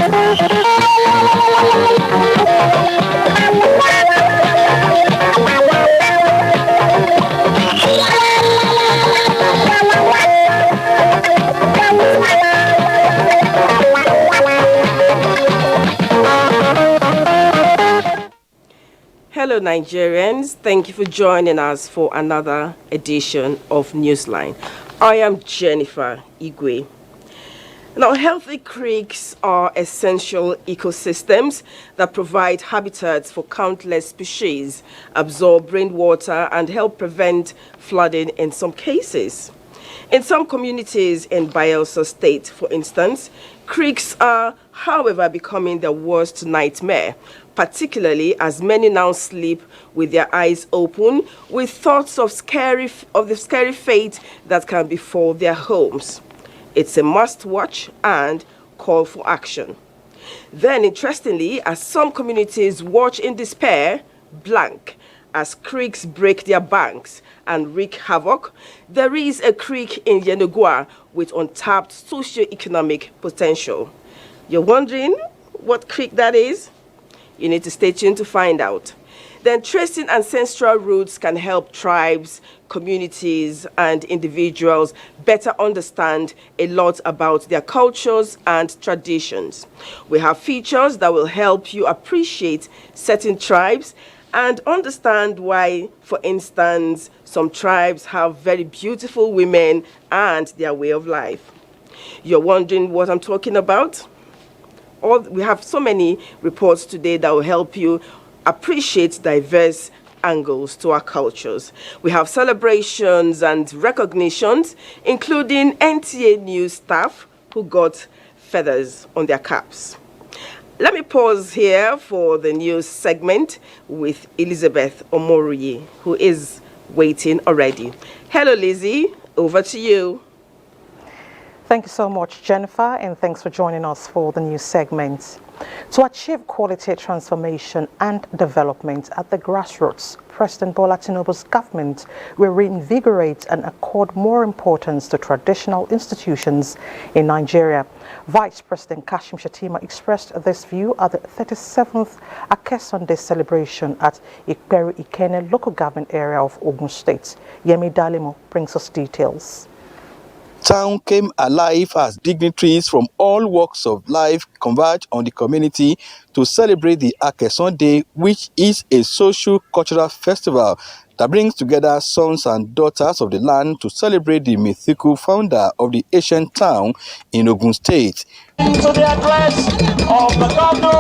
Hello Nigerians, thank you for joining us for another edition of Newsline. I am Jennifer Igwe. Now, healthy creeks are essential ecosystems that provide habitats for countless species, absorb rainwater, and help prevent flooding in some cases. In some communities in Bayelsa State, for instance, creeks are, however, becoming the worst nightmare, particularly as many now sleep with their eyes open, with thoughts of the scary fate that can befall their homes. It's a must-watch and call for action. Then, interestingly, as some communities watch in despair, blank, as creeks break their banks and wreak havoc, there is a creek in Yenagoa with untapped socio-economic potential. You're wondering what creek that is? You need to stay tuned to find out. Then tracing ancestral roots can help tribes, communities, and individuals better understand a lot about their cultures and traditions. We have features that will help you appreciate certain tribes and understand why, for instance, some tribes have very beautiful women and their way of life. You're wondering what I'm talking about? We have so many reports today that will help you appreciate diverse angles to our cultures. We have celebrations and recognitions, including NTA news staff who got feathers on their caps. Let me pause here for the news segment with Elizabeth Omoruyi, who is waiting already. Hello, Lizzie. Over to you. Thank you so much, Jennifer, and thanks for joining us for the news segment. To achieve quality transformation and development at the grassroots, President Bola Tinubu's government will reinvigorate and accord more importance to traditional institutions in Nigeria. Vice President Kashim Shettima expressed this view at the 37th Akeson Day celebration at Ikperu Ikene local government area of Ogun State. Yemi Dalimo brings us details. Town came alive as dignitaries from all walks of life converged on the community to celebrate the Akeson Day, which is a social-cultural festival that brings together sons and daughters of the land to celebrate the mythical founder of the ancient town in Ogun State. To the address of the governor.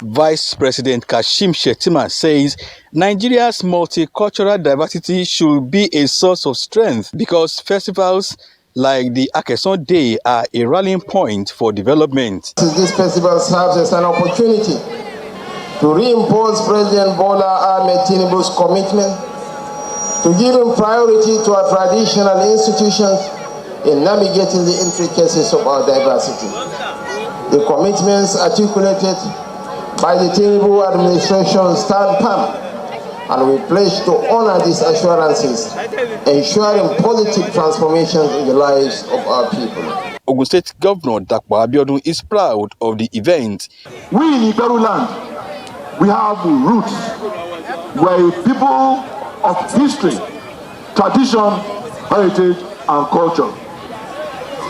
Vice President Kashim Shettima says Nigeria's multicultural diversity should be a source of strength because festivals like the Akeson Day are a rallying point for development. This festival serves as an opportunity to reinforce President Bola Ahmed Tinubu's commitment to giving priority to our traditional institutions in navigating the intricacies of our diversity. The commitments articulated by the Tinubu administration stand firm, and we pledge to honor these assurances, ensuring positive transformations in the lives of our people. Ogun State Governor Dapo Abiodun is proud of the event. We in Ikperu land, we have roots. We're a people of history, tradition, heritage, and culture.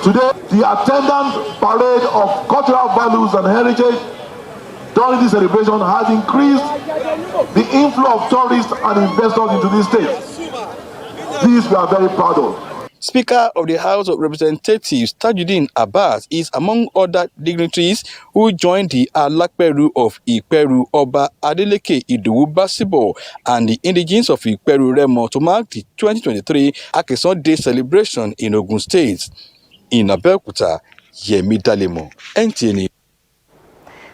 Today, the attendant parade of cultural values and heritage during this celebration has increased the inflow of tourists and investors into this state. This we are very proud of. Speaker of the House of Representatives Tajuddin Abbas is among other dignitaries who joined the Alakperu of Ikperu Oba Adeleke Idowu Basibo and the indigenes of Ikperu Remo to mark the 2023 Akeson Day celebration in Ogun State. In Abeokuta, Yemi Dalemo, NTA.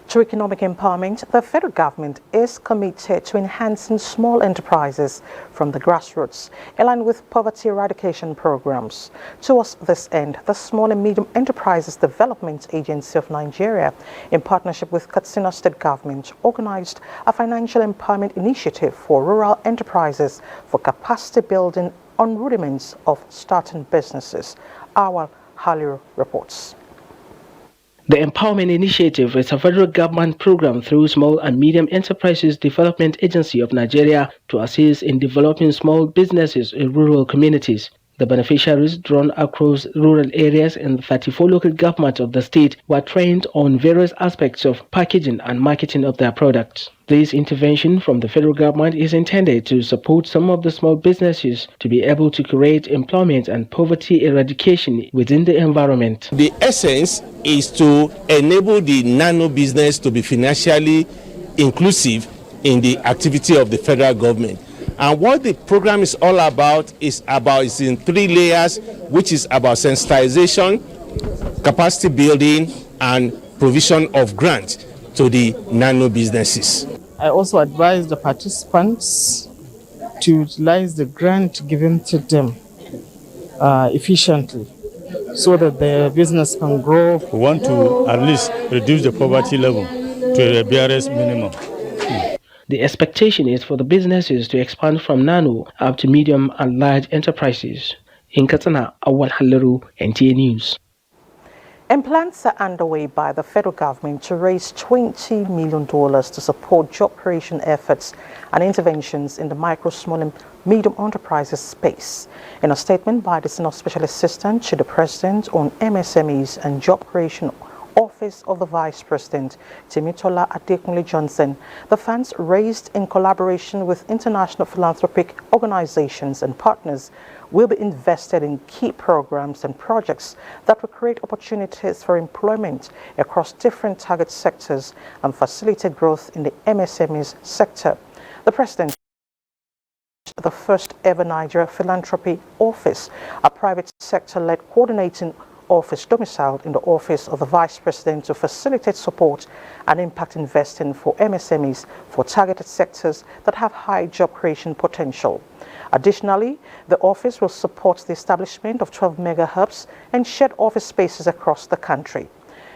To economic empowerment, the federal government is committed to enhancing small enterprises from the grassroots, aligned with poverty eradication programs. Towards this end, the Small and Medium Enterprises Development Agency of Nigeria, in partnership with Katsina State Government, organized a financial empowerment initiative for rural enterprises for capacity building on rudiments of starting businesses. Our Haliru reports. The Empowerment Initiative is a federal government program through Small and Medium Enterprises Development Agency of Nigeria to assist in developing small businesses in rural communities. The beneficiaries drawn across rural areas in 34 local governments of the state were trained on various aspects of packaging and marketing of their products. This intervention from the federal government is intended to support some of the small businesses to be able to create employment and poverty eradication within the environment. The essence is to enable the nano business to be financially inclusive in the activity of the federal government. And what the program is all about is in 3 layers, which is about sensitization, capacity building, and provision of grants to the nano businesses. I also advise the participants to utilize the grant given to them efficiently so that their business can grow. We want to at least reduce the poverty level to the barest minimum. The expectation is for the businesses to expand from nano up to medium and large enterprises. In Katana, Awal Halaru, NTA News. Plans are underway by the federal government to raise $20 million to support job creation efforts and interventions in the micro, small and medium enterprises space. In a statement by the Senior Special Assistant to the President on MSMEs and Job Creation Office of the Vice President, Timitola Adekunle Johnson, the funds raised in collaboration with international philanthropic organizations and partners will be invested in key programs and projects that will create opportunities for employment across different target sectors and facilitate growth in the MSMEs sector. The President the first ever Nigeria Philanthropy Office, a private sector-led coordinating office domiciled in the Office of the Vice President to facilitate support and impact investing for MSMEs for targeted sectors that have high job creation potential. Additionally, the office will support the establishment of 12 mega hubs and shared office spaces across the country.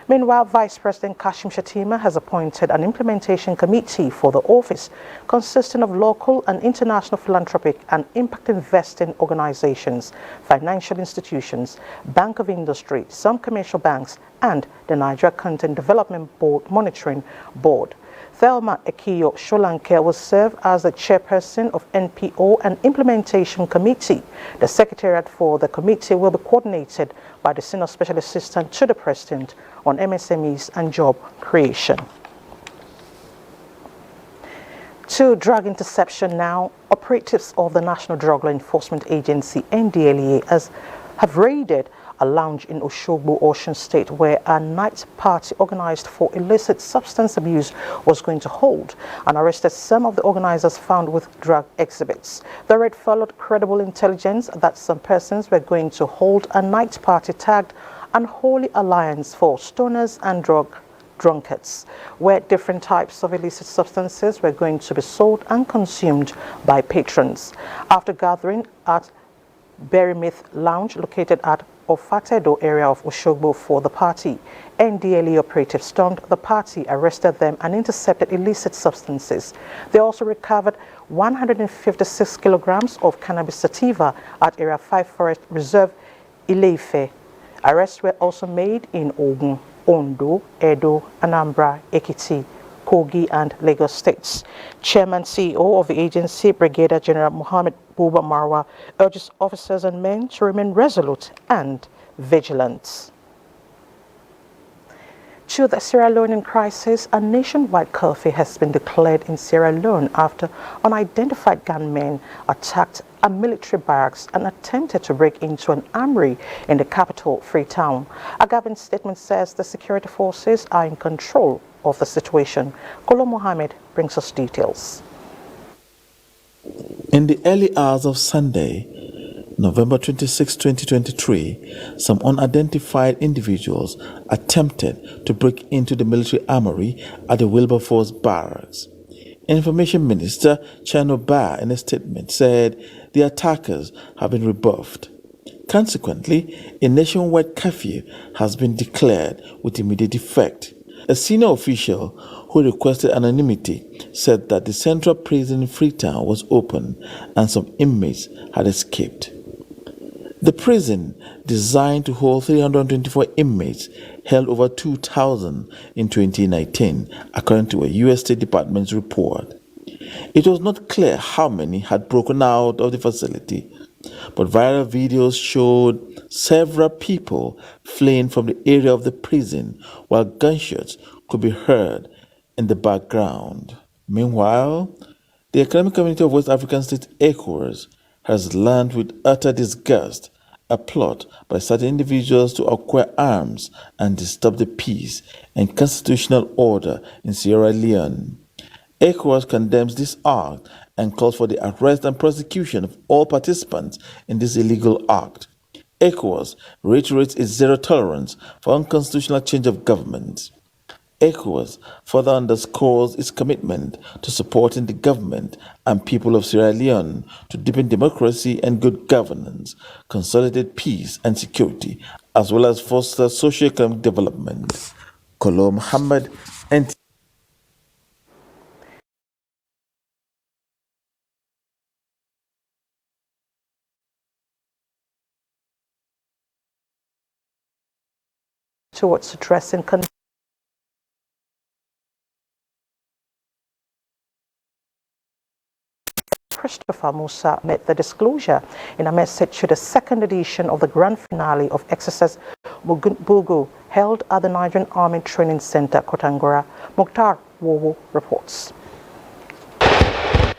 Meanwhile, Vice President Kashim Shettima has appointed an implementation committee for the office consisting of local and international philanthropic and impact investing organizations, financial institutions, Bank of Industry, some commercial banks, and the Nigeria Content Development Board Monitoring Board. Thelma Ekiyo Sholanke will serve as the chairperson of NPO and Implementation Committee. The secretariat for the committee will be coordinated by the Senior Special Assistant to the President on MSMEs and job creation. To drug interception now, operatives of the National Drug Law Enforcement Agency, NDLEA, have raided a lounge in Oshogbo, Osun State, where a night party organized for illicit substance abuse was going to hold, and arrested some of the organizers found with drug exhibits. The raid followed credible intelligence that some persons were going to hold a night party tagged Unholy Alliance for Stoners and Drunkards, where different types of illicit substances were going to be sold and consumed by patrons. After gathering at Berrymith Lounge, located at Ofatedo area of Oshogbo for the party, NDLE operatives stormed the party, arrested them and intercepted illicit substances. They also recovered 156 kilograms of cannabis sativa at Area 5 Forest Reserve, Ile-Ife. Arrests were also made in Ogun, Ondo, Edo, Anambra, Ekiti, Kogi and Lagos states. Chairman CEO of the agency, Brigadier General Mohammed Buba Marwa, urges officers and men to remain resolute and vigilant. To the Sierra Leonean crisis, a nationwide curfew has been declared in Sierra Leone after unidentified gunmen attacked a military barracks and attempted to break into an armory in the capital, Freetown. A government statement says the security forces are in control of the situation. Kolo Mohammed brings us details. In the early hours of Sunday, November 26, 2023, some unidentified individuals attempted to break into the military armory at the Wilberforce Barracks. Information Minister Chano Ba, in a statement, said the attackers have been rebuffed. Consequently, a nationwide curfew has been declared with immediate effect. A senior official who requested anonymity said that the central prison in Freetown was open and some inmates had escaped. The prison, designed to hold 324 inmates, held over 2,000 in 2019, according to a U.S. State Department's report. It was not clear how many had broken out of the facility, but viral videos showed several people fleeing from the area of the prison while gunshots could be heard in the background. Meanwhile, the Economic Community of West African States, ECOWAS, has learned with utter disgust a plot by certain individuals to acquire arms and disturb the peace and constitutional order in Sierra Leone. ECOWAS condemns this act and calls for the arrest and prosecution of all participants in this illegal act. ECOWAS reiterates its zero tolerance for unconstitutional change of government. ECOWAS further underscores its commitment to supporting the government and people of Sierra Leone to deepen democracy and good governance, consolidate peace and security, as well as foster socio-economic development. Kolo Muhammad, NTA. Towards addressing Christopher Musa made the disclosure in a message to the second edition of the grand finale of Exercise Bugu held at the Nigerian Army Training Center, Kotangora. Mukhtar Wowo reports.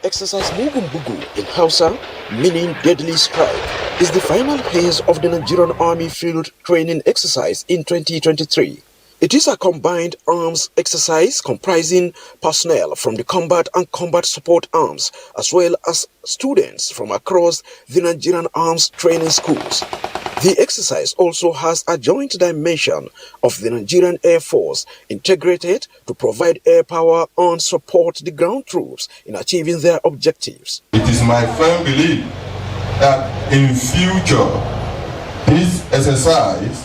Exercise Bugu in Hausa, meaning deadly strike, is the final phase of the Nigerian Army Field Training Exercise in 2023. It is a combined arms exercise comprising personnel from the combat and combat support arms, as well as students from across the Nigerian arms training schools. The exercise also has a joint dimension of the Nigerian Air Force integrated to provide air power and support the ground troops in achieving their objectives. It is my firm belief that in future, this exercise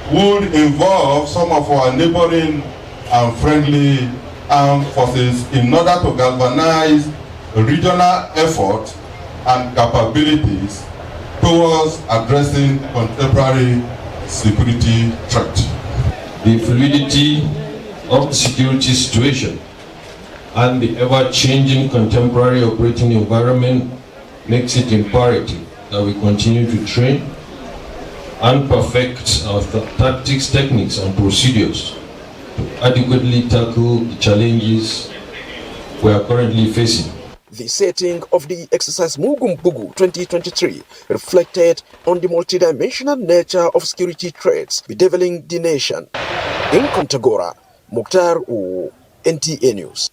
would involve some of our neighboring and friendly armed forces in order to galvanize regional effort and capabilities towards addressing contemporary security threat. The fluidity of the security situation and the ever-changing contemporary operating environment makes it imperative that we continue to train and perfect our tactics, techniques, and procedures to adequately tackle the challenges we are currently facing. The setting of the exercise Bugu 2023 reflected on the multidimensional nature of security threats bedeviling the nation. In Kontagora, Mukhtar Wowo, NTA News.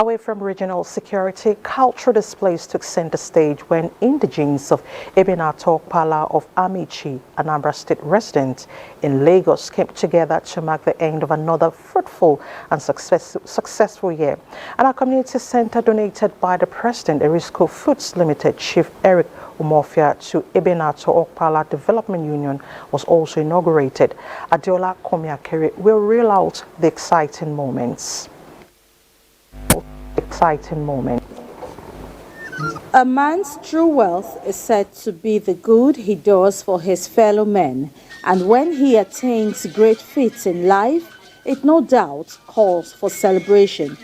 Away from regional security, cultural displays took center stage when indigenes of Ebenator Okpala of Amichi, Anambra State resident in Lagos, came together to mark the end of another fruitful and successful year. And our community center donated by the President, Erisco Foods Limited Chief Eric Umofia to Ebenator Okpala Development Union was also inaugurated. Adiola Komiakere will reel out the exciting moments. A man's true wealth is said to be the good he does for his fellow men, and when he attains great feats in life, it no doubt calls for celebration.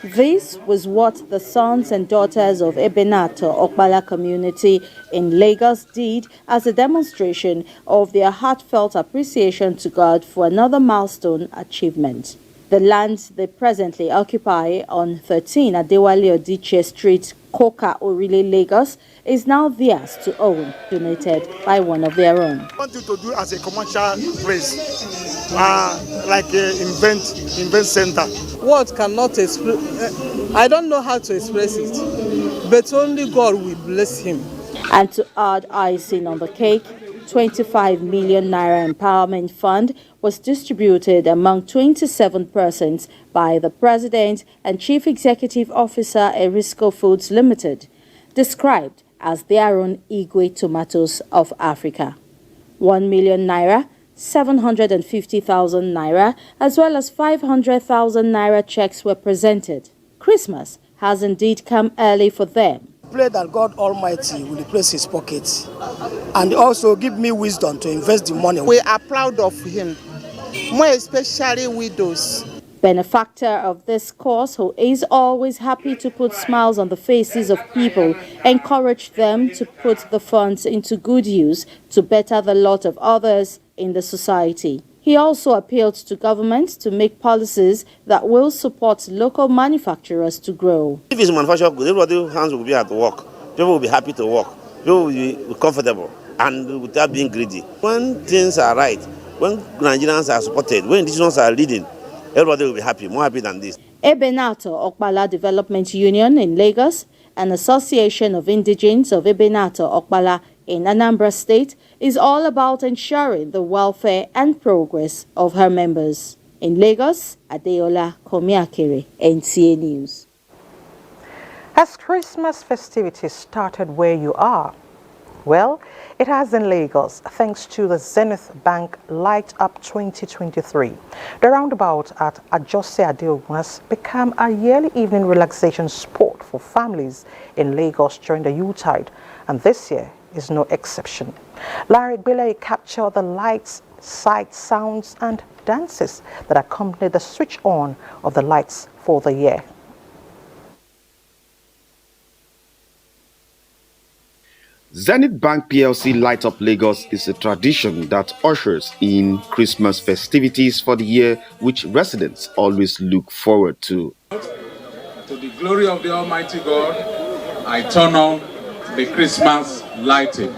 This was what the sons and daughters of Ebenator Okpala community in Lagos did as a demonstration of their heartfelt appreciation to God for another milestone achievement. The land they presently occupy on 13 Adewale Odiche Street, Koka, Orile, Lagos, is now theirs to own, donated by one of their own. I want you to do as a commercial place, like an event center. Words cannot express. I don't know how to express it, but only God will bless him. And to add icing on the cake, 25 million naira empowerment fund was distributed among 27 persons by the President and Chief Executive Officer Erisco Foods Limited, described as their own Igwe tomatoes of Africa. 1 million naira, 750,000 naira, as well as 500,000 naira checks were presented. Christmas has indeed come early for them. pray that God Almighty will replace his pockets and also give me wisdom to invest the money. We are proud of him, more especially widows. Benefactor of this cause, who is always happy to put smiles on the faces of people, encouraged them to put the funds into good use to better the lot of others in the society. He also appealed to governments to make policies that will support local manufacturers to grow. If it's manufactured good, everybody's hands will be at work. People will be happy to work. People will be comfortable and without being greedy. When things are right, when Nigerians are supported, when decisions are leading, everybody will be happy, more happy than this. Ebenator Okpala Development Union in Lagos, an association of indigenes of Ebenator Okpala in Anambra State, is all about ensuring the welfare and progress of her members. In Lagos, Adeola Komiakere, NTA News. Has Christmas festivities started where you are? Well, it has in Lagos, thanks to the Zenith Bank Light Up 2023. The roundabout at Ajose Adeogun has become a yearly evening relaxation spot for families in Lagos during the Yuletide, and this year is no exception. Larry Gbele captured the lights, sights, sounds, and dances that accompany the switch on of the lights for the year. Zenith Bank PLC Light Up Lagos is a tradition that ushers in Christmas festivities for the year, which residents always look forward to. To the glory of the Almighty God, I turn on the Christmas lighting.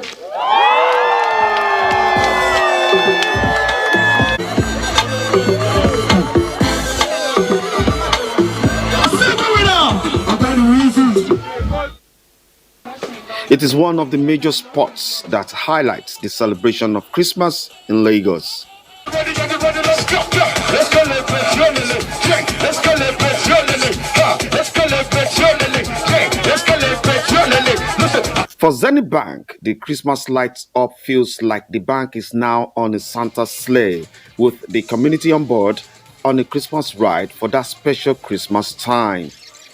It is one of the major spots that highlights the celebration of Christmas in Lagos. For Zenith Bank, the Christmas lights up feels like the bank is now on a Santa sleigh with the community on board on a Christmas ride for that special Christmas time.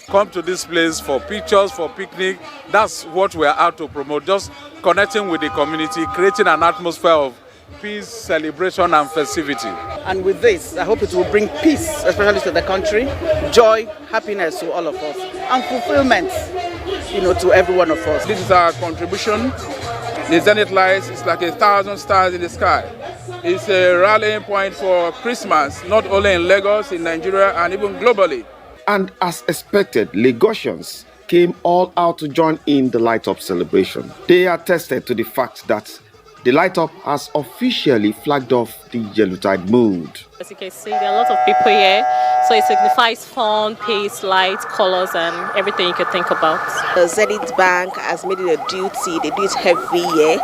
Come to this place for pictures, for picnic. That's what we're out to promote, just connecting with the community, creating an atmosphere of peace, celebration and festivity. And with this, I hope it will bring peace, especially to the country, joy, happiness to all of us, and fulfillment, to every one of us. This is our contribution. The Zenith Lights is like 1,000 stars in the sky. It's a rallying point for Christmas, not only in Lagos, in Nigeria, and even globally. And as expected, Lagosians came all out to join in the Light Up celebration. They attested to the fact that the Light Up has officially flagged off the Yellowtide mood. As you can see, there are a lot of people here, so it signifies fun, peace, light, colors, and everything you could think about. The Zenith Bank has made it a duty. They do it every year,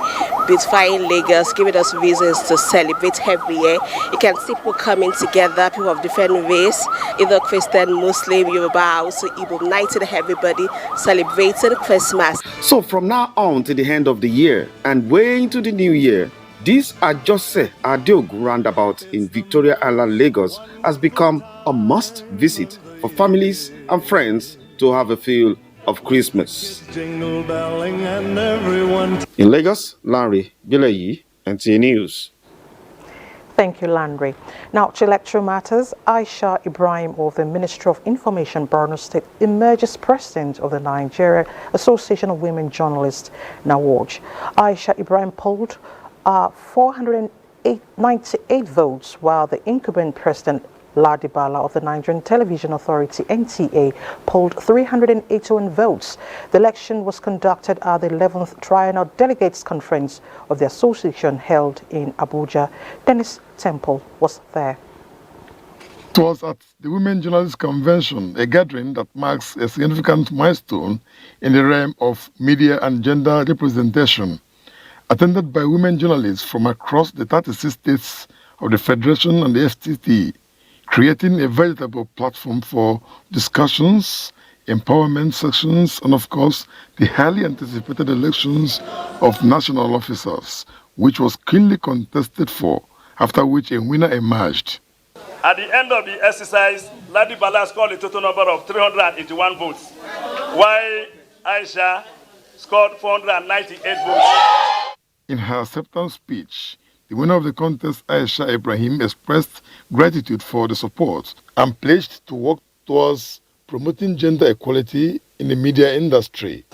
beautifying Lagos, giving us reasons to celebrate every year. You can see people coming together, people of different race, either Christian, Muslim, Yoruba, also Igbo, united everybody, celebrating Christmas. So from now on to the end of the year and way into the new year, this Ajose Adeogun roundabout in Victoria Island, Lagos has become a must visit for families and friends to have a feel of Christmas. In Lagos, Larry Gbele, NTA News. Thank you, Landry. Now, to electoral matters, Aisha Ibrahim of the Ministry of Information, Borno State, emerges president of the Nigerian Association of Women Journalists, NAWOJ. Aisha Ibrahim polled 498 votes, while the incumbent president, Ladi Bala of the Nigerian Television Authority, NTA, polled 381 votes. The election was conducted at the 11th Triennial Delegates Conference of the association held in Abuja. Dennis Temple was there. It was at the Women Journalists Convention, a gathering that marks a significant milestone in the realm of media and gender representation, attended by women journalists from across the 36 states of the Federation and the FTT, creating a veritable platform for discussions, empowerment sections, and of course, the highly anticipated elections of national officers, which was keenly contested for, after which a winner emerged. At the end of the exercise, Ladi Bala scored a total number of 381 votes, while Aisha scored 498 votes. In her acceptance speech, the winner of the contest, Aisha Ibrahim, expressed gratitude for the support and pledged to work towards promoting gender equality in the media industry.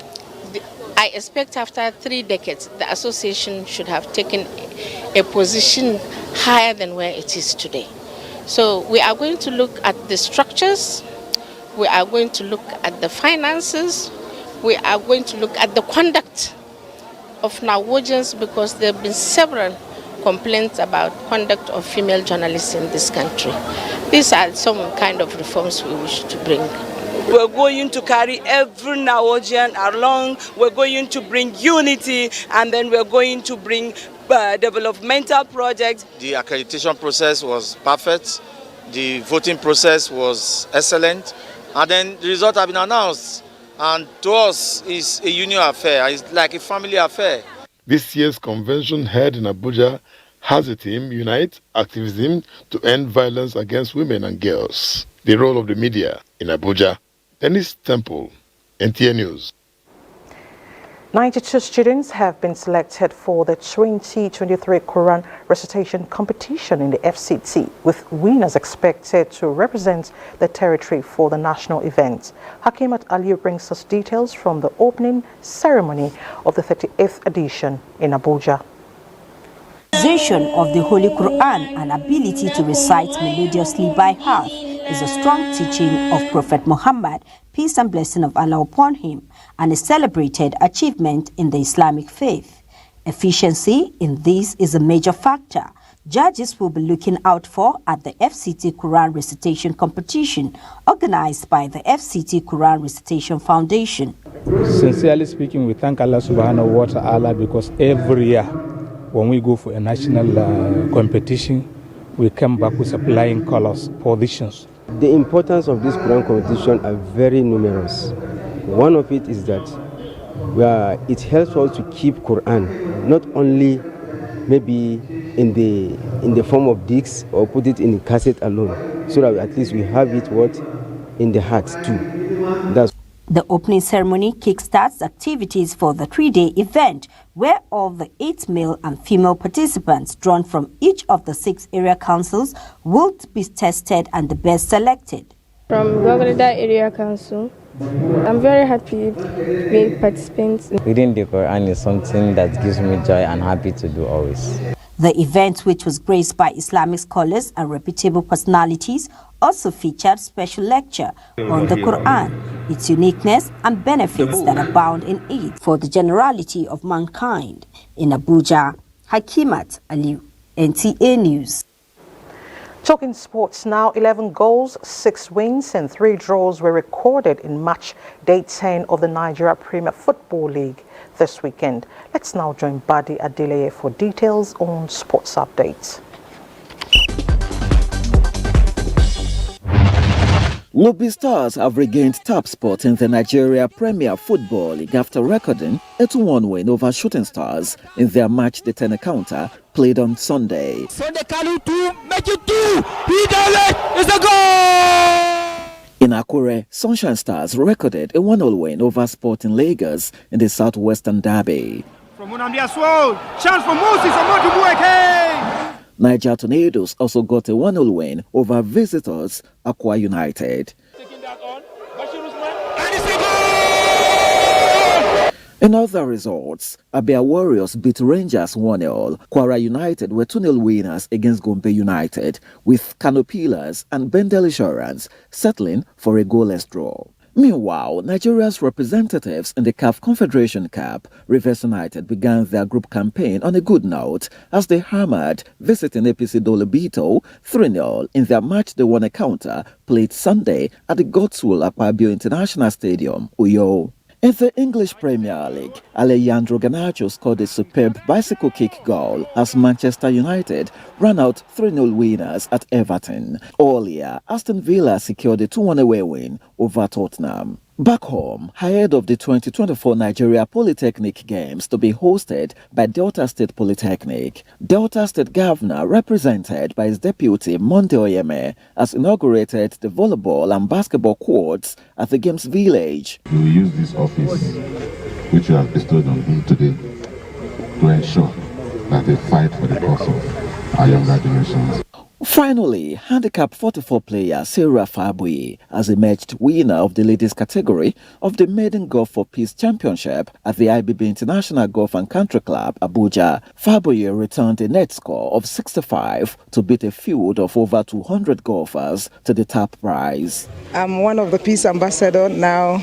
I expect after 3 decades, the association should have taken a position higher than where it is today. So we are going to look at the structures, we are going to look at the finances, we are going to look at the conduct of Norwegians, because there have been several complaints about conduct of female journalists in this country. These are some kind of reforms we wish to bring. We're going to carry every Norwegian along, we're going to bring unity, and then we're going to bring developmental projects. The accreditation process was perfect, the voting process was excellent, and then the results have been announced. And to us, it's a union affair. It's like a family affair. This year's convention held in Abuja has a theme, Unite Activism to End Violence Against Women and Girls. The role of the media in Abuja. Dennis Temple, NTA News. 92 students have been selected for the 2023 Quran recitation competition in the FCT, with winners expected to represent the territory for the national event. Hakimat Aliyu brings us details from the opening ceremony of the 38th edition in Abuja. Memorization of the Holy Quran and ability to recite melodiously by heart is a strong teaching of Prophet Muhammad, peace and blessing of Allah upon him, and a celebrated achievement in the Islamic faith. Efficiency in this is a major factor judges will be looking out for at the FCT Quran recitation competition organized by the FCT Quran Recitation Foundation. Sincerely speaking, we thank Allah subhanahu wa ta'ala, because every year when we go for a national competition, we come back with flying colors, positions. The importance of this Quran competition are very numerous. One of it is that it helps us to keep Quran not only maybe in the form of discs or put it in a cassette alone, so that at least we have it in the heart too. The opening ceremony kickstarts activities for the 3-day event, where all the 8 male and female participants drawn from each of the 6 area councils will be tested and the best selected. From Gogolida Area Council, I'm very happy being participants. Reading the Quran is something that gives me joy and happy to do always. The event, which was graced by Islamic scholars and reputable personalities, also featured special lecture on the Quran, its uniqueness and benefits that abound in it for the generality of mankind. In Abuja, Hakimat Aliyu, NTA News. Talking sports now, 11 goals, 6 wins and 3 draws were recorded in match day 10 of the Nigeria Premier Football League this weekend. Let's now join Badi Adeleye for details on sports updates. Lobby Stars have regained top spot in the Nigeria Premier Football League after recording a 2-1 win over Shooting Stars in their match day 10 encounter played on Sunday. Sunday Kalu 2, make it 2! He does it! It's a goal! In Akure, Sunshine Stars recorded a 1-0 win over Sporting Lagos in the Southwestern Derby. From Unambia Sword, chance for Moses Omodubueke! Niger Tornadoes also got a 1-0 win over visitors Akwa United. In other results, Abia Warriors beat Rangers 1-0. Kwara United were 2-0 winners against Gombe United, with Kano Pillars and Bendel Insurance settling for a goalless draw. Meanwhile, Nigeria's representatives in the CAF Confederation Cup, Rivers United, began their group campaign on a good note as they hammered visiting APC Dolobito 3-0 in their match day 1 encounter played Sunday at the Godswill Akpabio International Stadium, Uyo. In the English Premier League, Alejandro Garnacho scored a superb bicycle kick goal as Manchester United ran out 3-0 winners at Everton. Earlier, Aston Villa secured a 2-1 away win over Tottenham. Back home, ahead of the 2024 Nigeria Polytechnic Games to be hosted by Delta State Polytechnic, Delta State Governor, represented by his deputy Monday Oyeme, has inaugurated the volleyball and basketball courts at the Games Village. We will use this office which you have bestowed on him today to ensure that they fight for the cause of our younger generations. Finally, handicap 44 player Sarah Fabuyi has emerged winner of the ladies category of the Maiden Golf for Peace Championship at the IBB International Golf and Country Club, Abuja. Fabuyi returned a net score of 65 to beat a field of over 200 golfers to the top prize. I'm one of the Peace Ambassador now,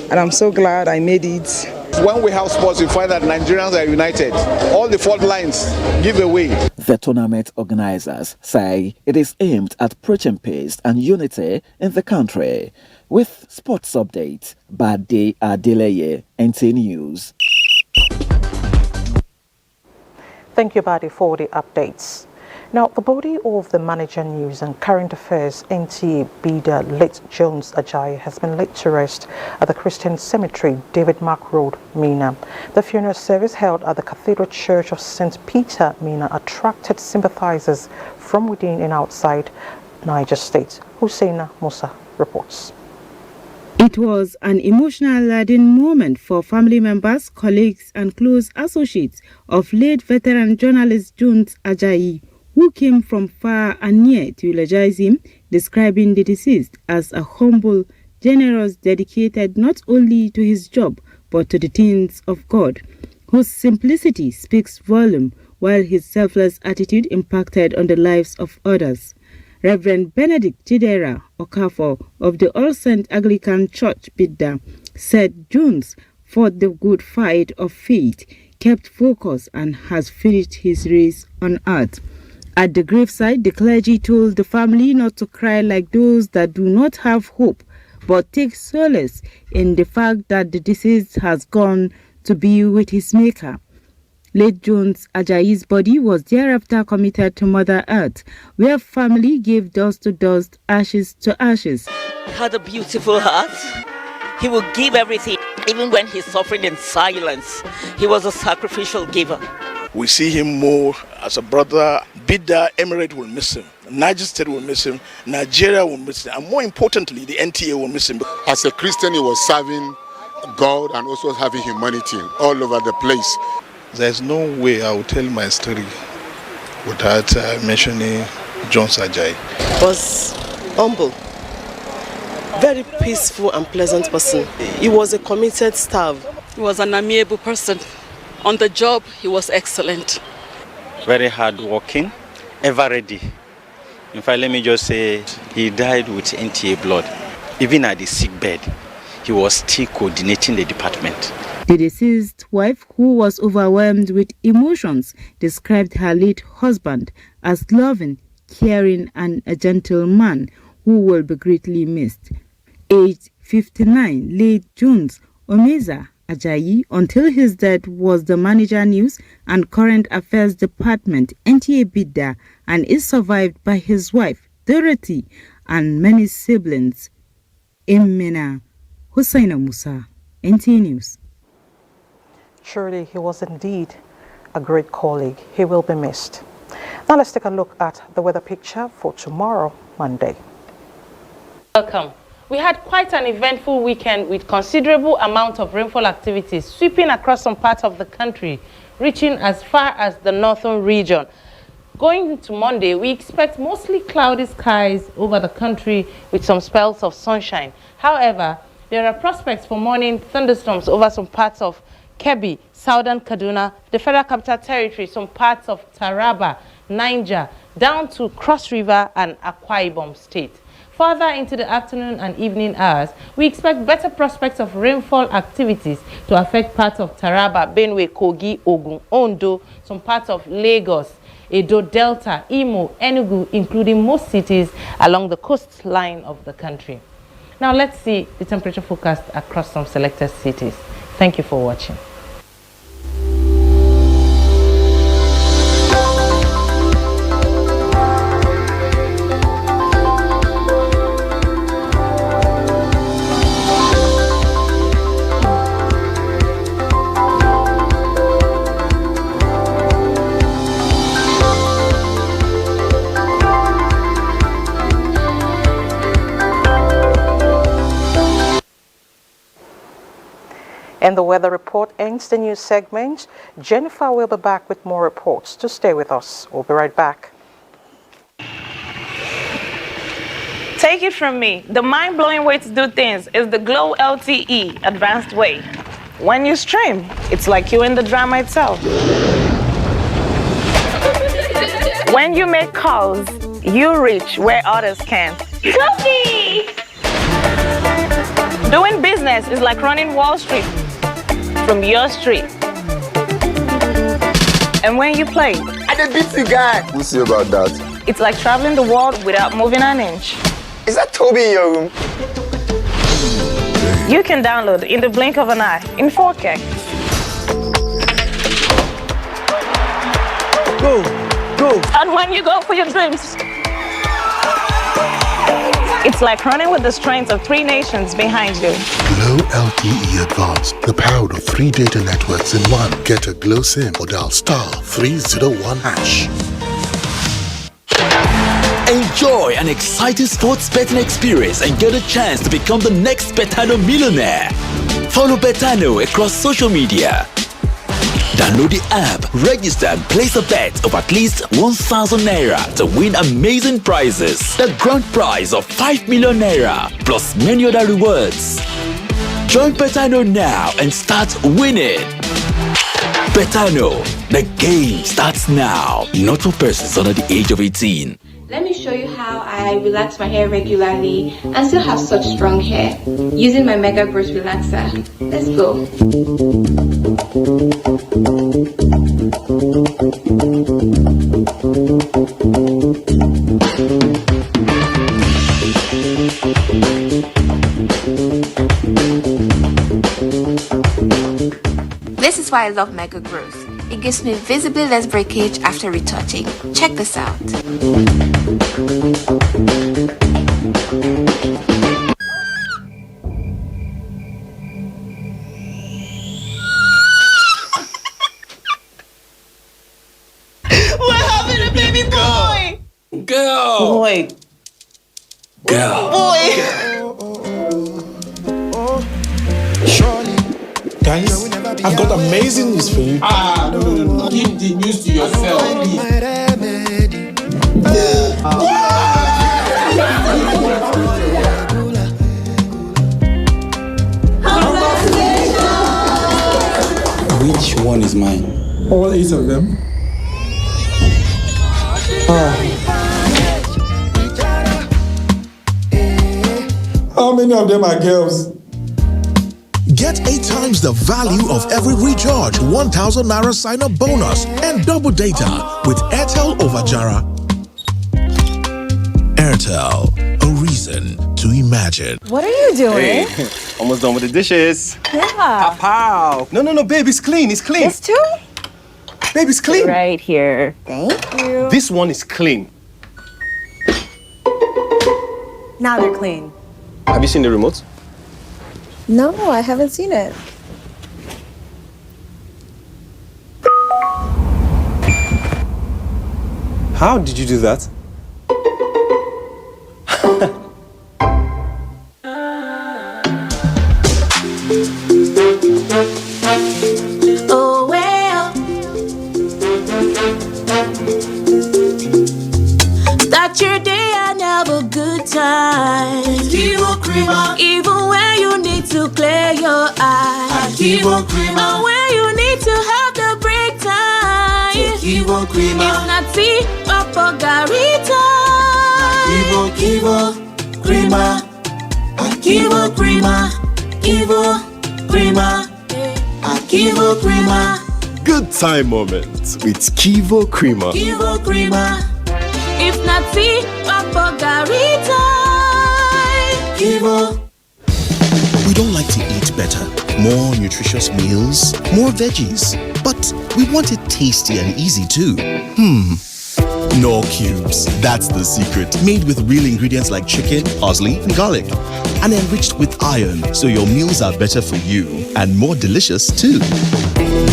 and I'm so glad I made it. When we have sports, we find that Nigerians are united. All the fault lines give away. The tournament organizers say it is aimed at preaching peace and unity in the country. With sports update, Bade Adeleye, NTA News. Thank you, Bade, for the updates. Now, the body of the Manager News and Current Affairs NTA Bida, late Jones Ajayi, has been laid to rest at the Christian Cemetery, David Mark Road, Mina. The funeral service held at the Cathedral Church of St. Peter, Mina, attracted sympathizers from within and outside Niger State. Husseina Musa reports. It was an emotional-laden moment for family members, colleagues and close associates of late veteran journalist Jones Ajayi, who came from far and near to eulogize him, describing the deceased as a humble, generous, dedicated not only to his job but to the things of God, whose simplicity speaks volume while his selfless attitude impacted on the lives of others. Reverend Benedict Chidera Okafor of the All Saint Anglican Church, Bidda, said Jones fought the good fight of faith, kept focus and has finished his race on earth. At the graveside, the clergy told the family not to cry like those that do not have hope, but take solace in the fact that the deceased has gone to be with his maker. Late Jones Ajayi's body was thereafter committed to Mother Earth, where family gave dust to dust, ashes to ashes. He had a beautiful heart. He would give everything, even when he's suffering in silence. He was a sacrificial giver. We see him more as a brother. Bidda Emirate will miss him. Niger State will miss him. Nigeria will miss him. And more importantly, the NTA will miss him. As a Christian, he was serving God and also having humanity all over the place. There's no way I will tell my story without mentioning Jones Ajayi. He was humble, very peaceful and pleasant person. He was a committed staff. He was an amiable person. On the job, he was excellent. Very hardworking, ever ready. In fact, let me just say, he died with NTA blood. Even at the sick bed, he was still coordinating the department. The deceased wife, who was overwhelmed with emotions, described her late husband as loving, caring and a gentle man who will be greatly missed. Aged 59, late Jones Omeza Ajayi, until his death, was the Manager News and Current Affairs Department, NTA Bidda, and is survived by his wife, Dorothy, and many siblings. Imena Husseina Musa, NTA News. Surely he was indeed a great colleague. He will be missed. Now let's take a look at the weather picture for tomorrow, Monday. Welcome. We had quite an eventful weekend with considerable amount of rainfall activities sweeping across some parts of the country, reaching as far as the northern region. Going into Monday, we expect mostly cloudy skies over the country with some spells of sunshine. However, there are prospects for morning thunderstorms over some parts of Kebbi, southern Kaduna, the Federal Capital Territory, some parts of Taraba, Niger, down to Cross River and Akwa Ibom State. Further into the afternoon and evening hours, we expect better prospects of rainfall activities to affect parts of Taraba, Benue, Kogi, Ogun, Ondo, some parts of Lagos, Edo Delta, Imo, Enugu, including most cities along the coastline of the country. Now let's see the temperature forecast across some selected cities. Thank you for watching. And the weather report ends the news segment. Jennifer will be back with more reports, so stay with us. We'll be right back. Take it from me, the mind-blowing way to do things is the Glow LTE advanced way. When you stream, it's like you're in the drama itself. When you make calls, you reach where others can't. Coffee! Doing business is like running Wall Street from your street. And when you play, I did beat the guy. We'll see about that. It's like traveling the world without moving an inch. Is that Toby in your room? You can download in the blink of an eye in 4K. Go. And when you go for your dreams, it's like running with the strength of 3 nations behind you. Glow LTE Advanced, the power of 3 data networks in one. Get a Glow SIM or dial *301#. Enjoy an exciting sports betting experience and get a chance to become the next Betano millionaire. Follow Betano across social media. Download the app, register and place a bet of at least 1,000 naira to win amazing prizes. The grand prize of 5 million naira plus many other rewards. Join Betano now and start winning. Betano, the game starts now. Not for persons under the age of 18. Let me show you how I relax my hair regularly and still have such strong hair using my Mega Brush Relaxer. Let's go. This is why I love Mega Growth. It gives me visibly less breakage after retouching. Check this out. We're having a baby boy! Girl! Boy. Girl! Guys, I've got amazing news for you. No. Keep the news to yourself. Which one is mine? All 8 of them. How many of them are girls? Get 8 times the value of every recharge, 1,000 naira sign-up bonus, and double data with Airtel over Jara. Airtel, a reason to imagine. What are you doing? Hey, almost done with the dishes. Yeah. Pow! No, babe, it's clean. It's clean. This too? Babe, it's clean. Right here. Thank you. This one is clean. Now they're clean. Have you seen the remote? No, I haven't seen it. How did you do that? Oh well. Start your day and have a good time. Kivo Creamer. Even when you need to clear your eyes. Kivo Creamer. And when you need to have the break time. Kivo Creamer. If not tea, Papa Garita. Kivo Creamer. Kivo Creamer. Kivo Creamer. Kivo Creamer. Good time moments with Kivo Creamer. Kivo Creamer. If not tea, Papa Garita. Kivo. We don't like to eat better, more nutritious meals, more veggies, but we want it tasty and easy too. Knorr Cubes, that's the secret. Made with real ingredients like chicken, parsley, and garlic. And enriched with iron, so your meals are better for you and more delicious too.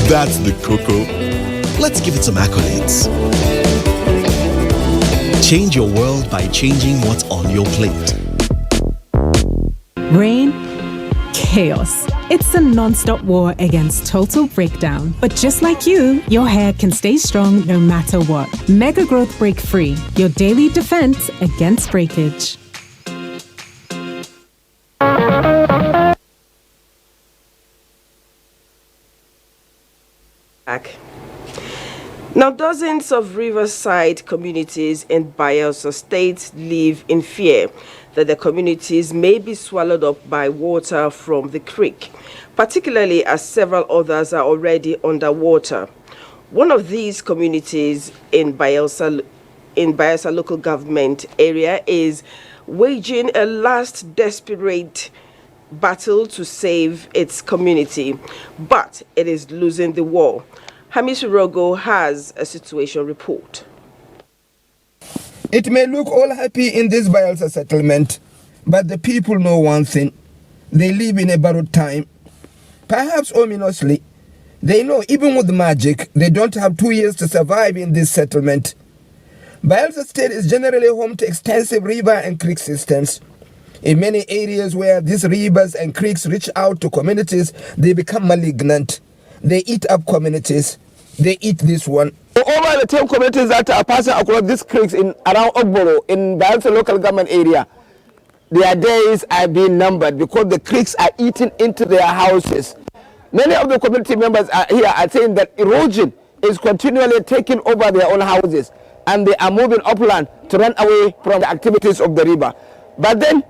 That's the cocoa. Let's give it some accolades. Change your world by changing what's on your plate. Rain, chaos. It's a non-stop war against total breakdown. But just like you, your hair can stay strong no matter what. Mega Growth Break Free, your daily defense against breakage. Now, dozens of riverside communities in Bayelsa State live in fear that the communities may be swallowed up by water from the creek, particularly as several others are already underwater. One of these communities in Bayelsa local government area is waging a last desperate battle to save its community, but it is losing the war. Hamisu Rogo has a situation report. It may look all happy in this Bayelsa settlement, but the people know one thing. They live in a borrowed time. Perhaps ominously, they know even with magic, they don't have 2 years to survive in this settlement. Bayelsa State is generally home to extensive river and creek systems. In many areas where these rivers and creeks reach out to communities, they become malignant. They eat up communities. They eat this one. Over the 10 communities that are passing across these creeks in around Ogboro, in Bayelsa local government area, their days are being numbered because the creeks are eating into their houses. Many of the community members here are saying that erosion is continually taking over their own houses, and they are moving upland to run away from the activities of the river. But then,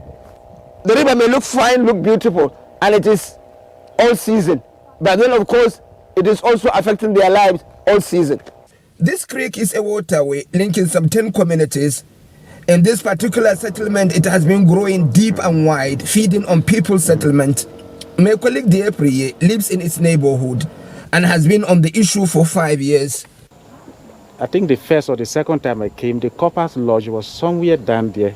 the river may look fine, look beautiful, and it is all season. But then, of course, it is also affecting their lives all season. This creek is a waterway linking some 10 communities. In this particular settlement, it has been growing deep and wide, feeding on people's settlement. My colleague Dieprie lives in its neighborhood and has been on the issue for 5 years. I think the first or the second time I came, the Copper's Lodge was somewhere down there,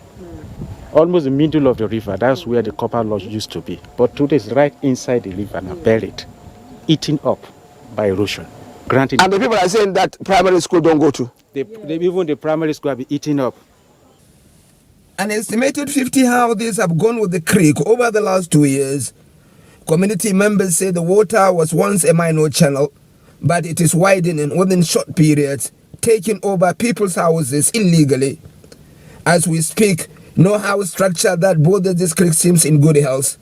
almost the middle of the river. That's where the Copper Lodge used to be. But today it's right inside the river and buried, eaten up by erosion. Granted, and the people are saying that primary school don't go to. Even the primary school have been eaten up. An estimated 50 houses have gone with the creek over the last 2 years. Community members say the water was once a minor channel, but it is widening within short periods, taking over people's houses illegally. As we speak, no house structure that borders this creek seems in good health.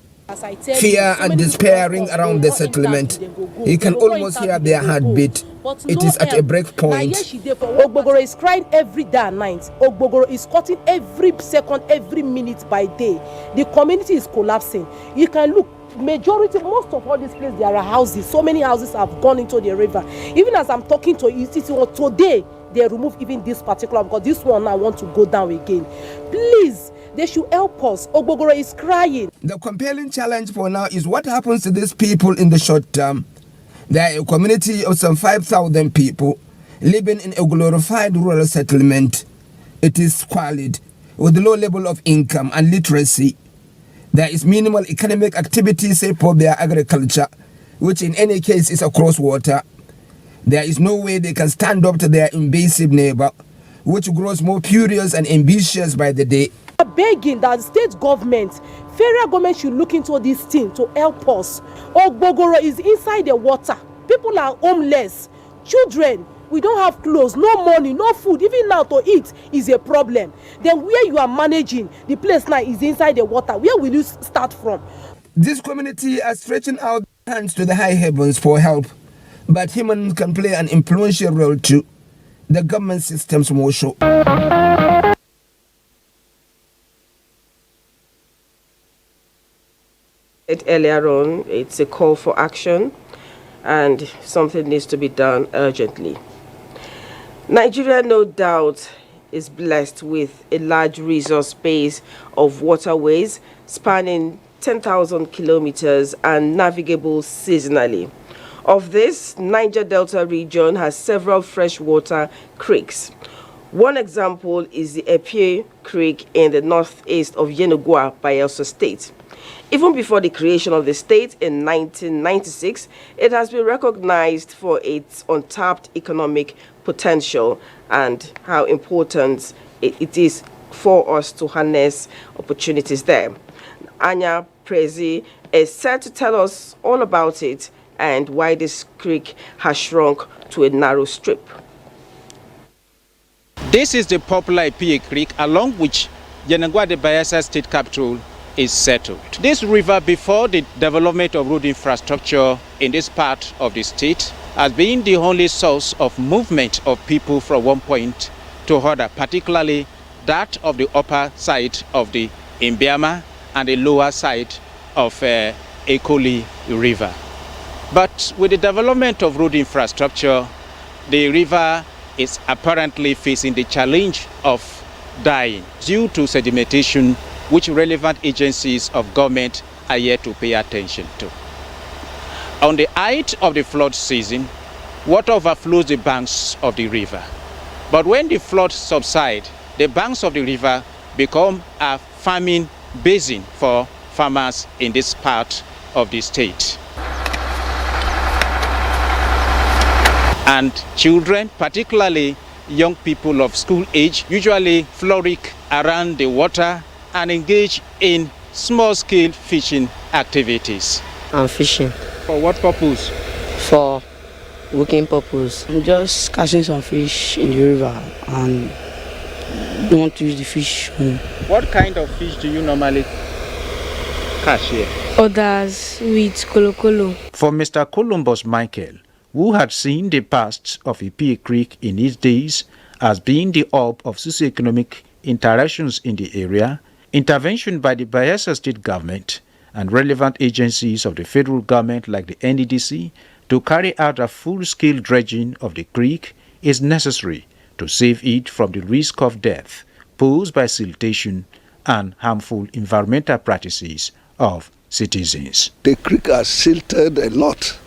Fear and despair ring around the settlement. You can almost hear their heartbeat. It is at a break point. Ogbogoro is crying every day and night. Ogbogoro is cutting every second, every minute by day. The community is collapsing. You can look, most of all these places, there are houses. So many houses have gone into the river. Even as I'm talking to you, today, they remove even this particular, because this one now want to go down again. Please, they should help us. Ogbogoro is crying. The compelling challenge for now is what happens to these people in the short term. They are a community of some 5,000 people living in a glorified rural settlement. It is squalid, with low level of income and literacy. There is minimal economic activity save for their agriculture, which in any case is across water. There is no way they can stand up to their invasive neighbor, which grows more furious and ambitious by the day. We are begging that the state government, federal government should look into this thing to help us. Ogbogoro is inside the water. People are homeless. Children, we don't have clothes, no money, no food. Even now to eat is a problem. Then where you are managing, the place now is inside the water. Where will you start from? This community are stretching out their hands to the high heavens for help. But humans can play an influential role too. The government systems more so. Earlier on, it's a call for action, and something needs to be done urgently. Nigeria, no doubt, is blessed with a large resource base of waterways spanning 10,000 kilometers and navigable seasonally. Of this, Niger Delta region has several freshwater creeks. One example is the Epie Creek in the northeast of Yenagoa, Bayelsa State. Even before the creation of the state in 1996, it has been recognized for its untapped economic potential and how important it is for us to harness opportunities there. Anya Prezi is set to tell us all about it and why this creek has shrunk to a narrow strip. This is the popular Ipie Creek along which Yenagoa, the Bayelsa state capital, is settled. This river, before the development of road infrastructure in this part of the state, has been the only source of movement of people from one point to other, particularly that of the upper side of the Imbiama and the lower side of Ekoli River. But with the development of road infrastructure, the river is apparently facing the challenge of dying due to sedimentation, which relevant agencies of government are yet to pay attention to. On the height of the flood season, water overflows the banks of the river. But when the floods subside, the banks of the river become a farming basin for farmers in this part of the state. And children, particularly young people of school age, usually frolic around the water and engage in small-scale fishing activities. I'm fishing. For what purpose? For working purpose. I'm just catching some fish in the river and don't want to use the fish home. What kind of fish do you normally catch here? Others with kolokolo. For Mr. Columbus Michael, who had seen the past of Ipie Creek in his days as being the hub of socioeconomic interactions in the area, intervention by the Bayelsa state government and relevant agencies of the federal government like the NDDC to carry out a full-scale dredging of the creek is necessary to save it from the risk of death posed by siltation and harmful environmental practices of citizens. The creek has silted a lot.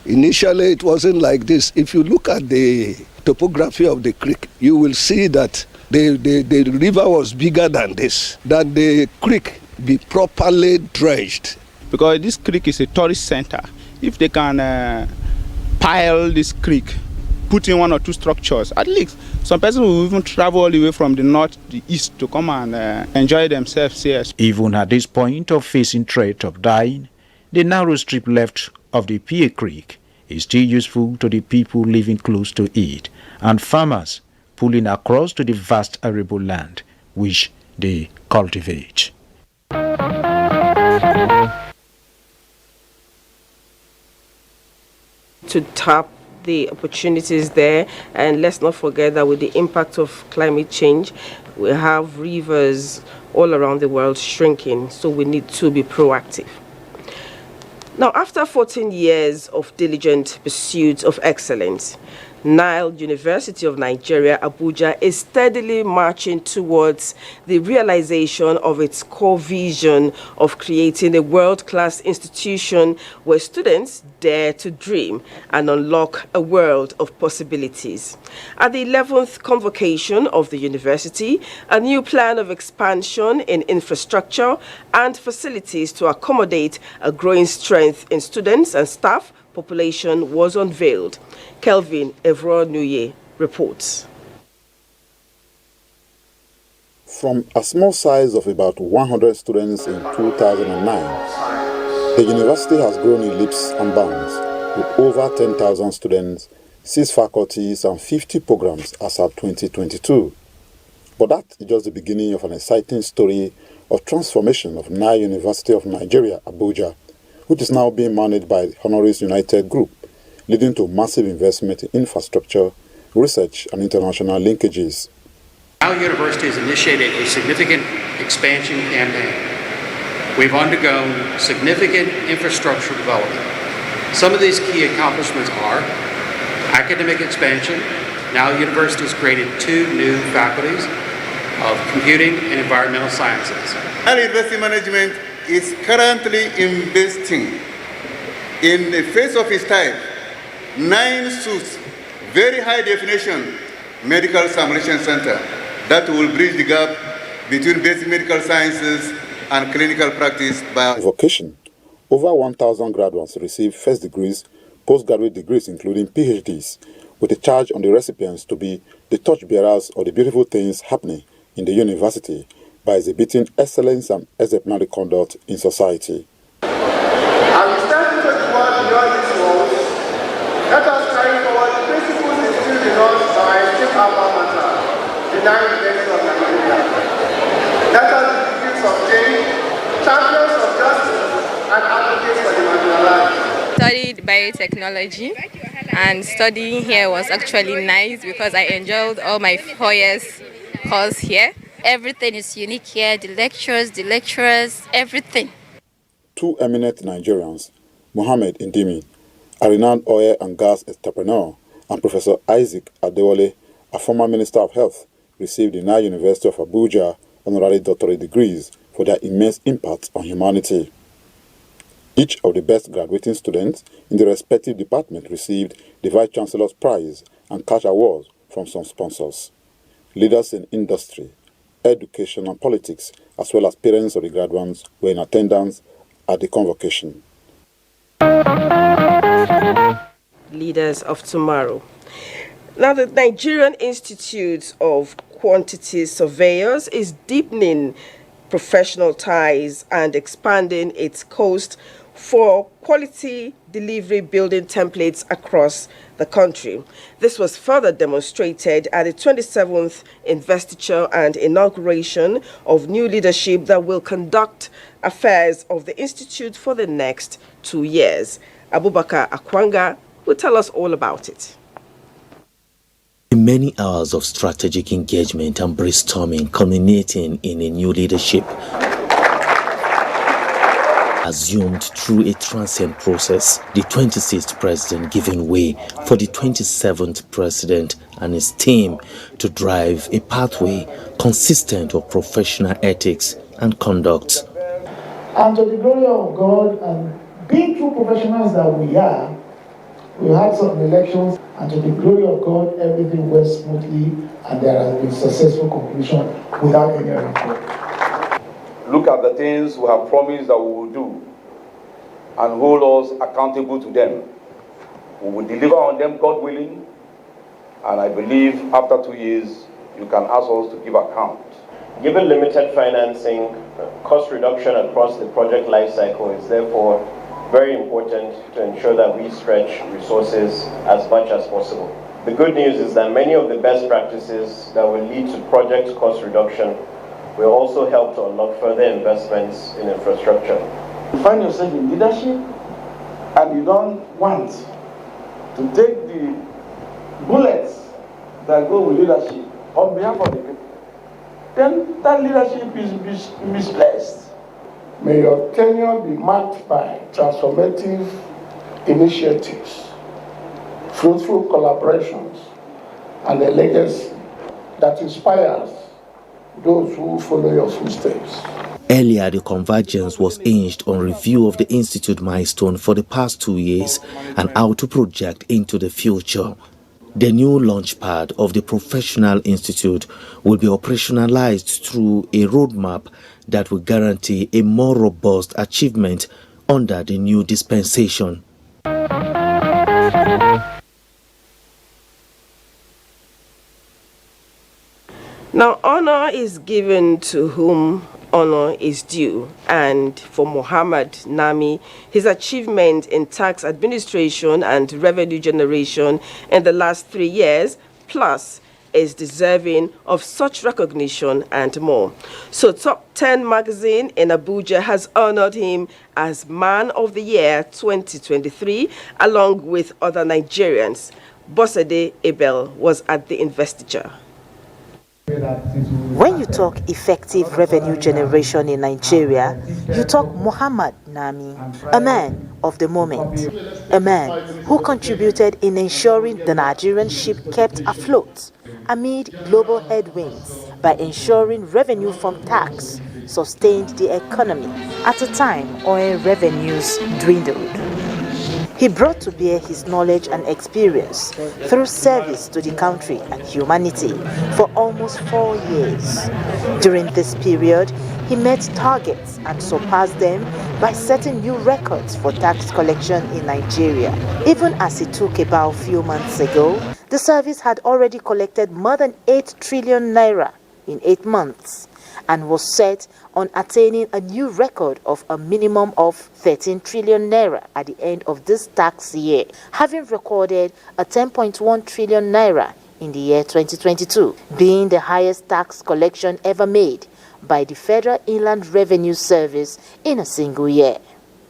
Initially, it wasn't like this. If you look at the topography of the creek, you will see that the river was bigger than this, that the creek be properly dredged. Because this creek is a tourist center. If they can pile this creek, put in one or two structures, at least some person will even travel all the way from the north to the east to come and enjoy themselves here. Even at this point of facing threat of dying, the narrow strip left of the Ipie Creek is still useful to the people living close to it and farmers pulling across to the vast arable land which they cultivate. To tap the opportunities there, and let's not forget that with the impact of climate change, we have rivers all around the world shrinking, so we need to be proactive. Now, after 14 years of diligent pursuit of excellence, Nile University of Nigeria, Abuja, is steadily marching towards the realization of its core vision of creating a world-class institution where students dare to dream and unlock a world of possibilities. At the 11th convocation of the university, a new plan of expansion in infrastructure and facilities to accommodate a growing strength in students and staff population was unveiled. Kelvin Evro-Nuye reports. From a small size of about 100 students in 2009, the university has grown in leaps and bounds with over 10,000 students, 6 faculties and 50 programs as of 2022. But that is just the beginning of an exciting story of transformation of Nile University of Nigeria, Abuja, which is now being managed by Honoris United Group, leading to massive investment in infrastructure, research, and international linkages. Nile University has initiated a significant expansion campaign. We've undergone significant infrastructure development. Some of these key accomplishments are academic expansion. Nile University has created 2 new faculties of computing and environmental sciences. Nile University Management is currently investing in the face of its time 9 suites, very high definition medical simulation center that will bridge the gap between basic medical sciences and clinical practice by vocation. Over 1,000 graduates receive first degrees, postgraduate degrees including PhDs, with a charge on the recipients to be the torchbearers of the beautiful things happening in the university by exhibiting excellence and exemplary conduct in society. As we step into the world beyond these walls, let us carry forward the principles instilled in us by our esteemed alma mater, the 9th University of Nigeria. Let us be beacons of change, champions of justice, and advocates for the marginalized. Studied biotechnology, and studying here was actually nice because I enjoyed all my 4 years course here. Everything is unique here, the lecturers, everything. Two eminent Nigerians, Mohammed Indimi, a renowned oil and gas entrepreneur, and Professor Isaac Adewale, a former Minister of Health, received the Nigerian University of Abuja honorary doctorate degrees for their immense impact on humanity. Each of the best graduating students in the respective department received the Vice Chancellor's Prize and cash awards from some sponsors. Leaders in industry, education and politics, as well as parents of the graduates, were in attendance at the convocation. Leaders of tomorrow. Now, the Nigerian Institute of Quantity Surveyors is deepening professional ties and expanding its coast for quality delivery building templates across the country. This was further demonstrated at the 27th investiture and inauguration of new leadership that will conduct affairs of the Institute for the next 2 years. Abubakar Akwanga will tell us all about it. Many hours of strategic engagement and brainstorming culminating in a new leadership assumed through a transient process, the 26th president giving way for the 27th president and his team to drive a pathway consistent with professional ethics and conduct. And to the glory of God, and being true professionals that we are, we had some elections, and to the glory of God, everything went smoothly, and there has been successful conclusion without any record. Look at the things we have promised that we will do and hold us accountable to them. We will deliver on them, God willing, and I believe after 2 years, you can ask us to give account. Given limited financing, cost reduction across the project life cycle is therefore very important to ensure that we stretch resources as much as possible. The good news is that many of the best practices that will lead to project cost reduction will also help to unlock further investments in infrastructure. You find yourself in leadership and you don't want to take the bullets that go with leadership on behalf of the people, then that leadership is misplaced. May your tenure be marked by transformative initiatives, fruitful collaborations, and a legacy that inspires those who follow your footsteps. Earlier, the convergence was hinged on review of the Institute milestone for the past 2 years and how to project into the future. The new launchpad of the Professional Institute will be operationalized through a roadmap that will guarantee a more robust achievement under the new dispensation. Now, honor is given to whom honor is due, and for Mohammed Nami, his achievement in tax administration and revenue generation in the last 3 years, plus is deserving of such recognition and more. So Top 10 magazine in Abuja has honored him as Man of the Year 2023, along with other Nigerians. Bosede Abel was at the investiture. When you talk effective revenue generation in Nigeria, you talk Mohammed Nami, a man of the moment, a man who contributed in ensuring the Nigerian ship kept afloat amid global headwinds by ensuring revenue from tax sustained the economy at a time oil revenues dwindled. He brought to bear his knowledge and experience through service to the country and humanity for almost 4 years. During this period, he met targets and surpassed them by setting new records for tax collection in Nigeria. Even as he took a bow a few months ago, the service had already collected more than 8 trillion naira in 8 months, and was set on attaining a new record of a minimum of 13 trillion naira at the end of this tax year, having recorded a 10.1 trillion naira in the year 2022, being the highest tax collection ever made by the Federal Inland Revenue Service in a single year.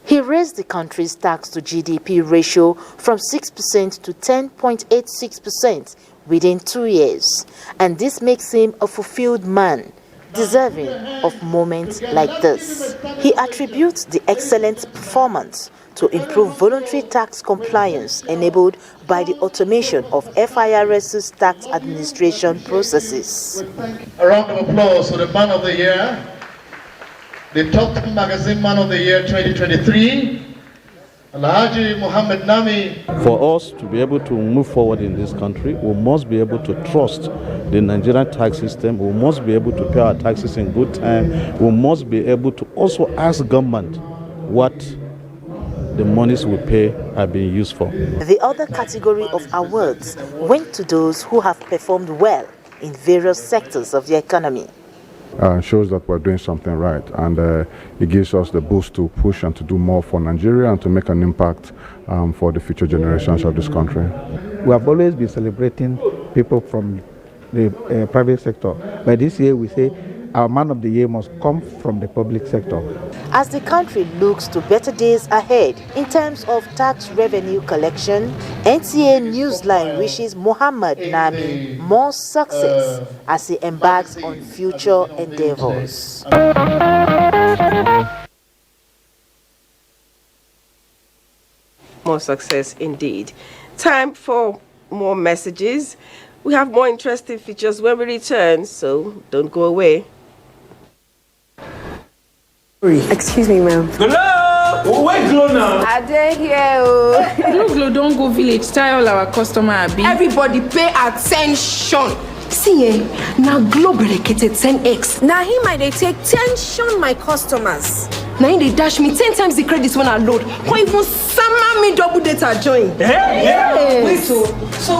He raised the country's tax to GDP ratio from 6% to 10.86% within 2 years, and this makes him a fulfilled man, deserving of moments like this. He attributes the excellent performance to improve voluntary tax compliance enabled by the automation of FIRS's tax administration processes. A round of applause for the Man of the Year, the Top Magazine Man of the Year 2023, Alhaji Muhammad Nami. For us to be able to move forward in this country, we must be able to trust the Nigerian tax system. We must be able to pay our taxes in good time. We must be able to also ask government what the monies we pay are being used for. The other category of awards went to those who have performed well in various sectors of the economy. Shows that we're doing something right, and it gives us the boost to push and to do more for Nigeria and to make an impact for the future generations of this country. We have always been celebrating people from the private sector, but this year we say our Man of the Year must come from the public sector. As the country looks to better days ahead in terms of tax revenue collection, NTA Newsline wishes Muhammad Nami more success as he embarks on future endeavors. More success indeed. Time for more messages. We have more interesting features when we return, so don't go away. Excuse me, ma'am. Glow! Where Glow now? Are they here? Glow, don't go village. Tell all our customer abi. Everybody pay attention. See, now Glow berekete 10x. Now him I they take tension my customers. Now they dash me 10 times the credits when I load. Can't even summer me double data join. Yeah. Wait, so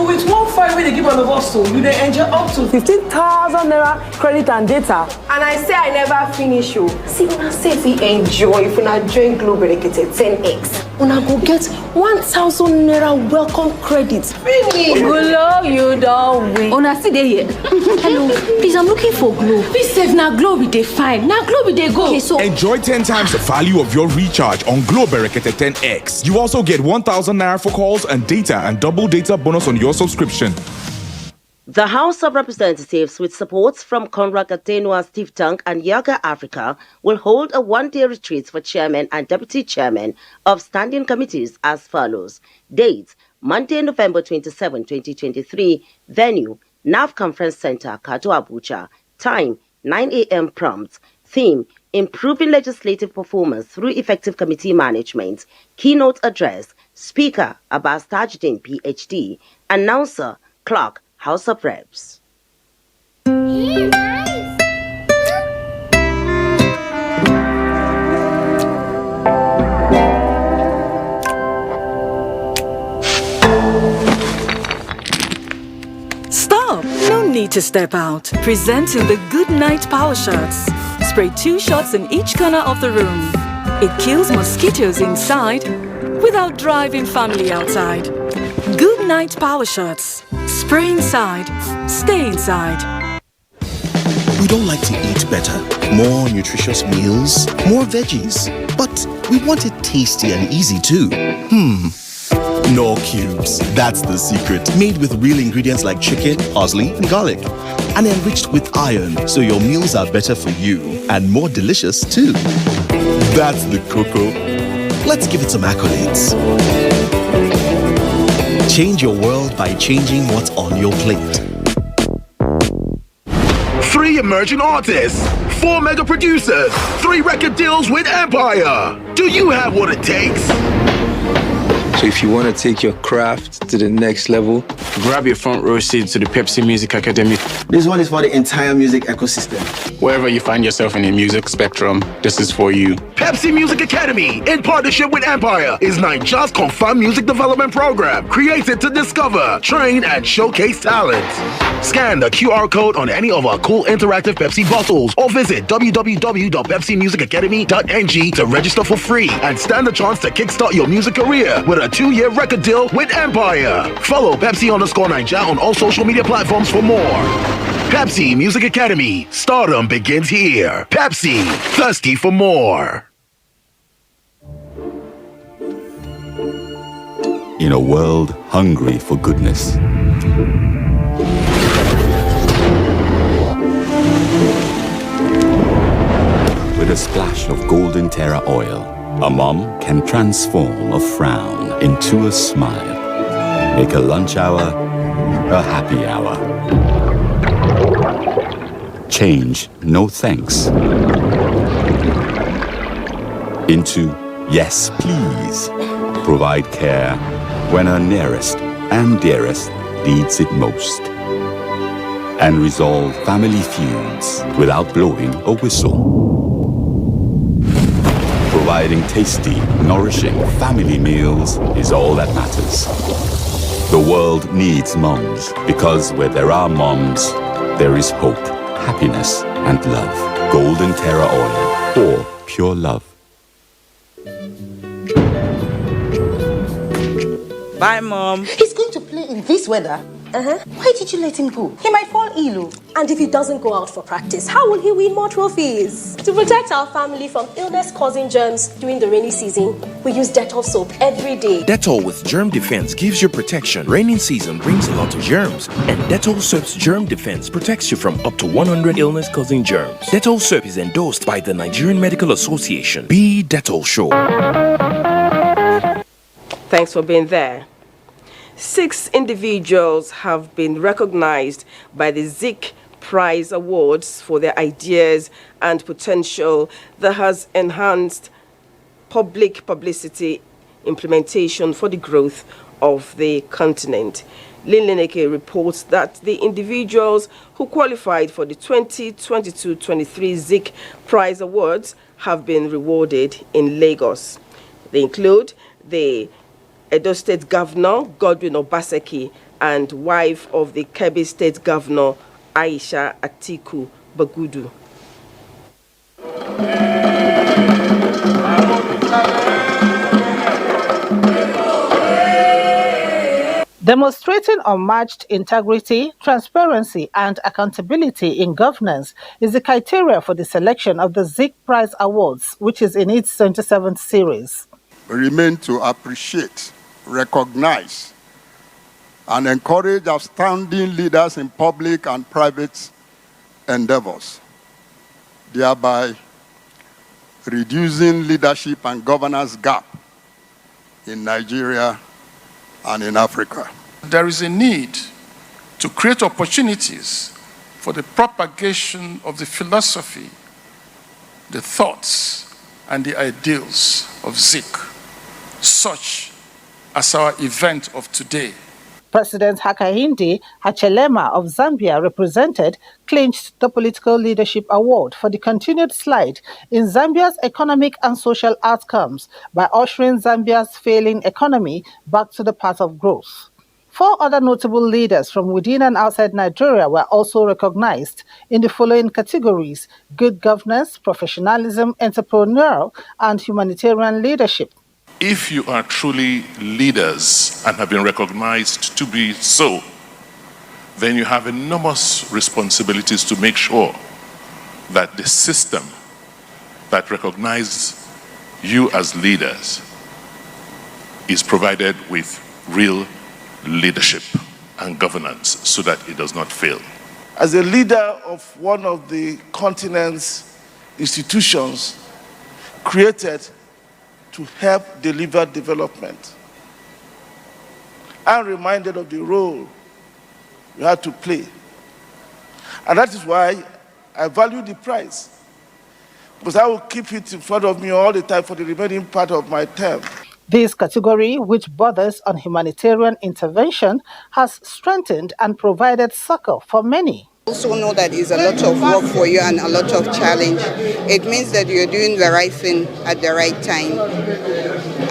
with 1.5 when they give all of us, so you they enjoy up to 15,000 naira credit and data. And I say I never finish you. See, when I say if we enjoy, if we not join Glow berekete 10x, when I go get 1,000 naira welcome credits. Finish. Glow, you don't win. Una see they here. Hello, please, I'm looking for Glow. Please save now Glow with they fine. Now Glow with they go. Okay, so enjoy 10 times the value of your recharge on Glow berekete 10x. You also get 1,000 naira for calls and data and double data bonus on your subscription. The House of Representatives, with support from Conrad Atenua Steve Tank and Yaga Africa, will hold a one-day retreat for chairman and deputy chairman of standing committees as follows. Date, Monday, November 27, 2023. Venue, NAV Conference Center, Kato, Abuja. Time, 9 a.m. prompt. Theme, improving legislative performance through effective committee management. Keynote address, Speaker, Abbas Tajuddin, PhD. Announcer, Clerk, House of Reps. Stop! No need to step out. Presenting the Good Night Power Shots. Spray 2 shots in each corner of the room. It kills mosquitoes inside without driving family outside. Good Night Power Shots. Spray inside, stay inside. We don't like to eat better. More nutritious meals, more veggies. But we want it tasty and easy too. Knorr Cubes. That's the secret. Made with real ingredients like chicken, parsley, and garlic. And enriched with iron, so your meals are better for you. And more delicious too. That's the cocoa. Let's give it some accolades. Change your world by changing what's on your plate. 3 emerging artists, 4 mega producers, 3 record deals with Empire. Do you have what it takes? So if you want to take your craft to the next level, grab your front row seat to the Pepsi Music Academy. This one is for the entire music ecosystem. Wherever you find yourself in the music spectrum, this is for you. Pepsi Music Academy, in partnership with Empire, is Nigeria's confirmed music development program created to discover, train, and showcase talent. Scan the QR code on any of our cool interactive Pepsi bottles or visit www.pepsimusicacademy.ng to register for free and stand a chance to kickstart your music career with a 2-year record deal with Empire. Follow Pepsi_Naija on all social media platforms for more. Pepsi Music Academy. Stardom begins here. Pepsi. Thirsty for more. In a world hungry for goodness, with a splash of golden Terra oil, a mom can transform a frown into a smile. Make a lunch hour a happy hour. Change no thanks into yes please. Provide care when our nearest and dearest needs it most. And resolve family feuds without blowing a whistle. Providing tasty, nourishing family meals is all that matters. The world needs moms, because where there are moms, there is hope, happiness, and love. Golden Terra Oil, for pure love. Bye, Mom. He's going to play in this weather. Why did you let him go? He might fall ill. And if he doesn't go out for practice, how will he win more trophies? To protect our family from illness-causing germs during the rainy season, we use Dettol soap every day. Dettol with Germ Defense gives you protection. Raining season brings a lot of germs, and Dettol soap's Germ Defense protects you from up to 100 illness-causing germs. Dettol soap is endorsed by the Nigerian Medical Association. Be Dettol sure. Thanks for being there. 6 individuals have been recognized by the Zik Prize Awards for their ideas and potential that has enhanced public publicity implementation for the growth of the continent. Linleneke reports that the individuals who qualified for the 2022-23 Zik Prize Awards have been rewarded in Lagos. They include the Edo State Governor Godwin Obaseki and wife of the Kebbi State Governor Aisha Atiku Bagudu. Demonstrating unmatched integrity, transparency, and accountability in governance is the criteria for the selection of the Zik Prize Awards, which is in its 27th series. We remain to appreciate, recognize, and encourage outstanding leaders in public and private endeavors, thereby reducing leadership and governance gap in Nigeria and in Africa. There is a need to create opportunities for the propagation of the philosophy, the thoughts, and the ideals of Zik, such as our event of today. President Hakainde Hichilema of Zambia represented clinched the Political Leadership Award for the continued slide in Zambia's economic and social outcomes by ushering Zambia's failing economy back to the path of growth. 4 other notable leaders from within and outside Nigeria were also recognized in the following categories: good governance, professionalism, entrepreneurial, and humanitarian leadership. If you are truly leaders and have been recognized to be so, then you have enormous responsibilities to make sure that the system that recognizes you as leaders is provided with real leadership and governance so that it does not fail. As a leader of one of the continent's institutions created to help deliver development, I'm reminded of the role you had to play. And that is why I value the prize, because I will keep it in front of me all the time for the remaining part of my term. This category, which borders on humanitarian intervention, has strengthened and provided succor for many. Also know that it's a lot of work for you and a lot of challenge. It means that you're doing the right thing at the right time.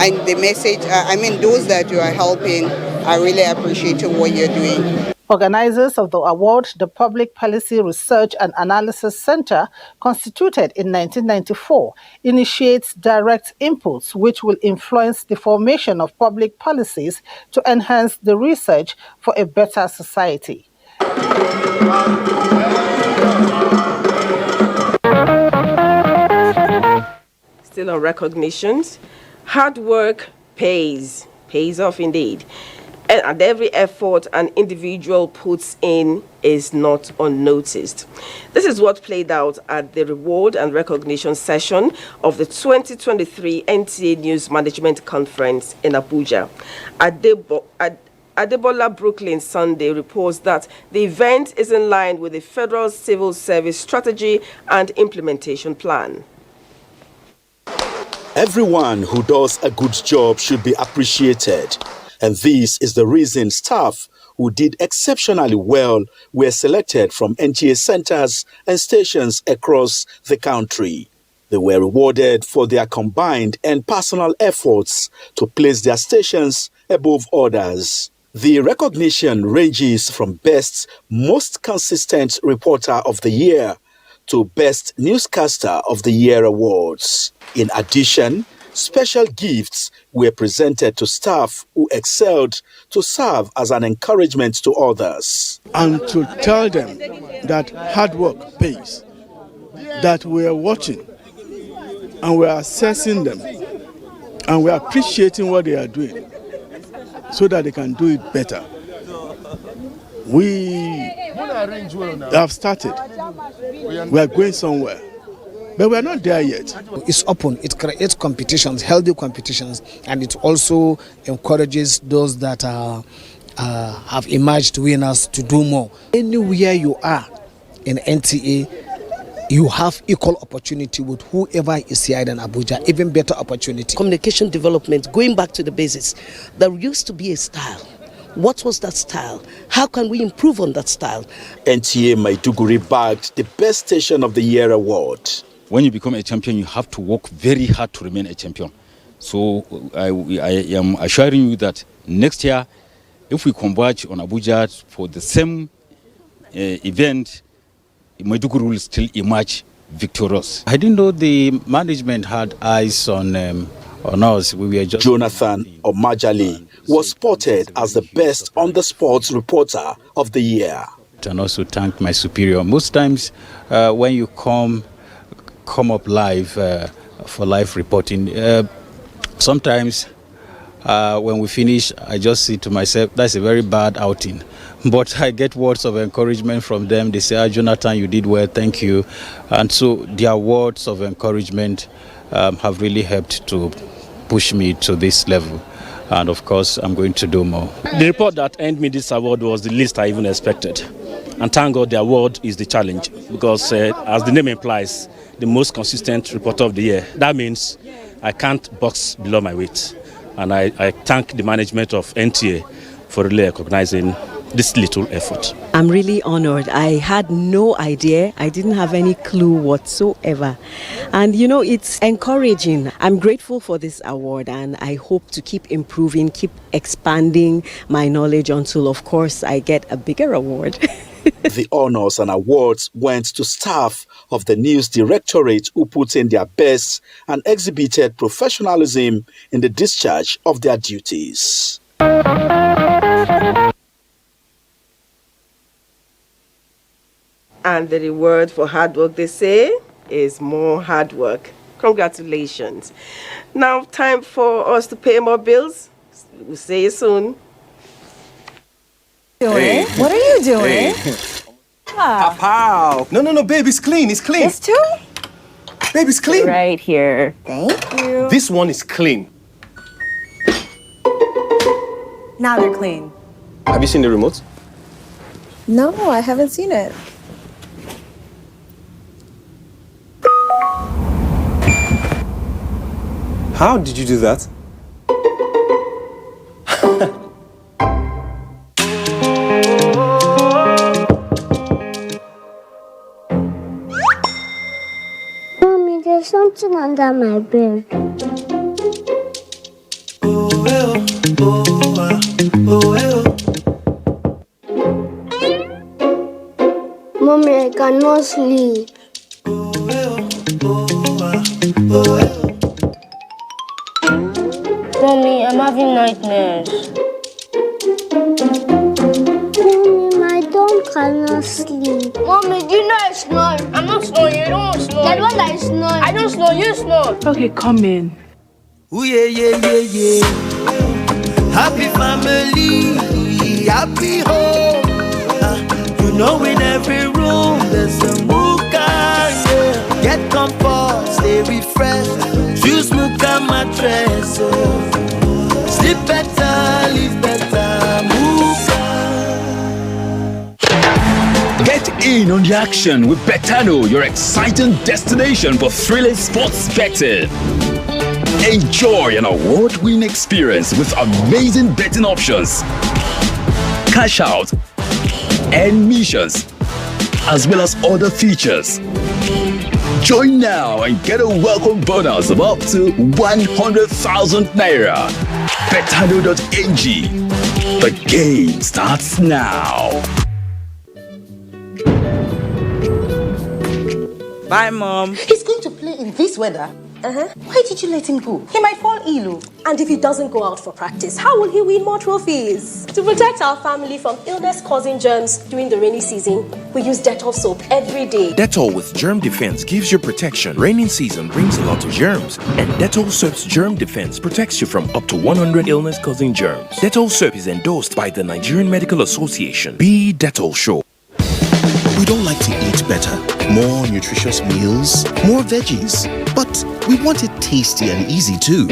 And the message, those that you are helping are really appreciating what you're doing. Organizers of the award, the Public Policy Research and Analysis Center, constituted in 1994, initiates direct inputs which will influence the formation of public policies to enhance the research for a better society. Still on recognitions, hard work pays off indeed. And every effort an individual puts in is not unnoticed. This is what played out at the reward and recognition session of the 2023 NTA News Management Conference in Abuja. Adebola Brooklyn Sunday reports that the event is in line with the Federal Civil Service Strategy and Implementation Plan. Everyone who does a good job should be appreciated. And this is the reason staff who did exceptionally well were selected from NTA centers and stations across the country. They were rewarded for their combined and personal efforts to place their stations above others. The recognition ranges from Best Most Consistent Reporter of the Year to Best Newscaster of the Year awards. In addition, special gifts were presented to staff who excelled to serve as an encouragement to others. And to tell them that hard work pays, that we are watching and we are assessing them and we are appreciating what they are doing so that they can do it better. We have started. We are going somewhere. But we are not there yet. It's open, it creates competitions, healthy competitions, and it also encourages those that have emerged winners to do more. Anywhere you are in NTA, you have equal opportunity with whoever is here in Abuja, even better opportunity. Communication development, going back to the basics, there used to be a style. What was that style? How can we improve on that style? NTA Maiduguri bagged the Best Station of the Year award. When you become a champion, you have to work very hard to remain a champion. So I am assuring you that next year, if we converge on Abuja for the same event, Maiduguri will still emerge victorious. I didn't know the management had eyes on us. We were just Jonathan Omajali was spotted as the best on-the-spot reporter of the year. And also thank my superior. Most times when you come up live for live reporting, sometimes when we finish, I just say to myself, that's a very bad outing. But I get words of encouragement from them. They say, Jonathan, you did well, thank you. And so their words of encouragement have really helped to push me to this level. And of course, I'm going to do more. The report that earned me this award was the least I even expected. And thank God the award is the challenge, because as the name implies, the most consistent reporter of the year. That means I can't box below my weight. And I thank the management of NTA for really recognizing this little effort. I'm really honored. I had no idea. I didn't have any clue whatsoever. And you know, it's encouraging. I'm grateful for this award, and I hope to keep improving, keep expanding my knowledge until, of course, I get a bigger award. The honors and awards went to staff of the News Directorate who put in their best and exhibited professionalism in the discharge of their duties. And the reward for hard work, they say, is more hard work. Congratulations. Now, time for us to pay more bills. We'll see you soon. Hey. What are you doing? Hey. Pow. No, babe, it's clean. It's clean. This too? Babe, it's clean. Right here. Thank you. This one is clean. Now they're clean. Have you seen the remote? No, I haven't seen it. How did you do that? Mommy, there's something under my bed. Mommy, I cannot sleep. Mommy, I'm having nightmares. Mommy, my dog cannot sleep. Mommy, do you know I snore? I'm not snoring. You don't snore. That one that is snoring. I don't snore. You snore. Okay, come in. Ooh, yeah, yeah, yeah, yeah. Happy family, happy home. You know in every room there's a Muka, yeah. Get comfort, stay refreshed. Choose Muka mattress, sleep better, live better, Muka. Get in on the action with Betano, your exciting destination for thrilling sports betting. Enjoy an award-winning experience with amazing betting options, cash out, and missions, as well as other features. Join now and get a welcome bonus of up to 100,000 Naira. Betano.ng. The game starts now. Bye, Mom. He's going to play in this weather. Why did you let him go? He might fall ill. And if he doesn't go out for practice, how will he win more trophies? To protect our family from illness-causing germs during the rainy season, we use Dettol soap every day. Dettol with germ defense gives you protection. Raining season brings a lot of germs, and Dettol soap's germ defense protects you from up to 100 illness-causing germs. Dettol soap is endorsed by the Nigerian Medical Association. Be Dettol Sure. We don't like to eat better, more nutritious meals, more veggies, but we want it tasty and easy too.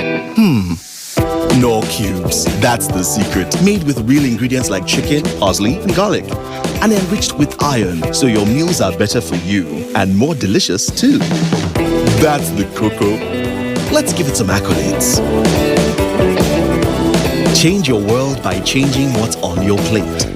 Knorr Cubes, that's the secret. Made with real ingredients like chicken, parsley, and garlic, and enriched with iron, so your meals are better for you and more delicious too. That's the cocoa. Let's give it some accolades. Change your world by changing what's on your plate.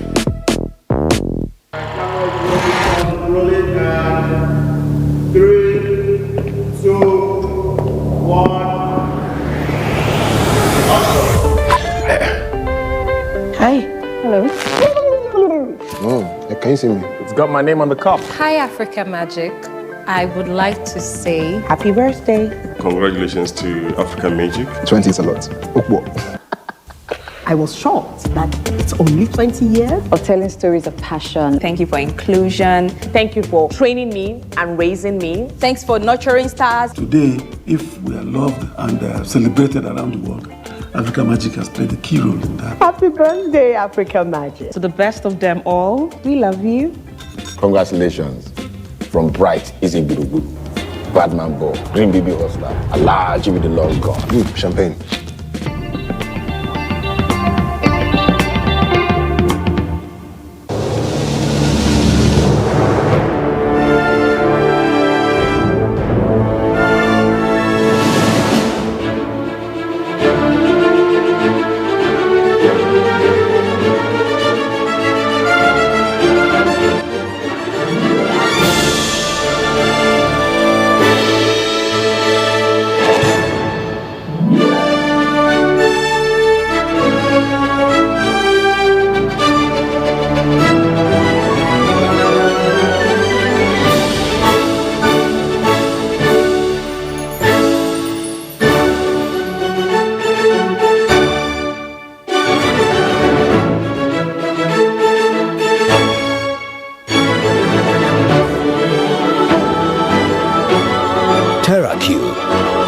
Hi. Hello. Oh, can you see me? It's got my name on the cup. Hi, Africa Magic. I would like to say happy birthday. Congratulations to Africa Magic. 20 is a lot. I was shocked that it's only 20 years of telling stories of passion. Thank you for inclusion. Thank you for training me and raising me. Thanks for nurturing stars. Today, if we are loved and celebrated around the world, Africa Magic has played a key role in that. Happy birthday, Africa Magic. To the best of them all, we love you. Congratulations. From Bright, Easy Burugu, Badman Ball, Green Baby Hustler, Allah, give me the long gone. Champagne.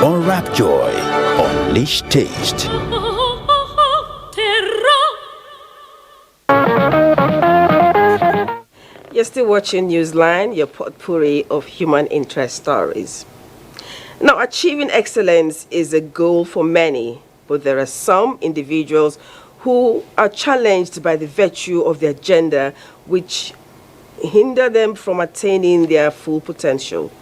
Unwrap joy, unleash taste. You're still watching Newsline, your potpourri of human interest stories. Now, achieving excellence is a goal for many, but there are some individuals who are challenged by the virtue of their gender, which hinder them from attaining their full potential.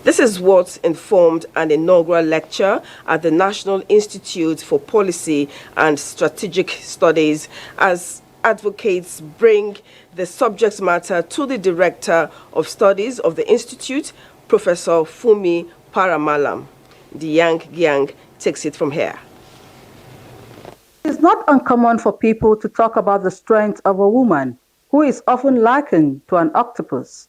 This is what informed an inaugural lecture at the National Institute for Policy and Strategic Studies as advocates bring the subject matter to the Director of Studies of the Institute, Professor Fumi Paramalam. The Yang takes it from here. It is not uncommon for people to talk about the strength of a woman who is often likened to an octopus.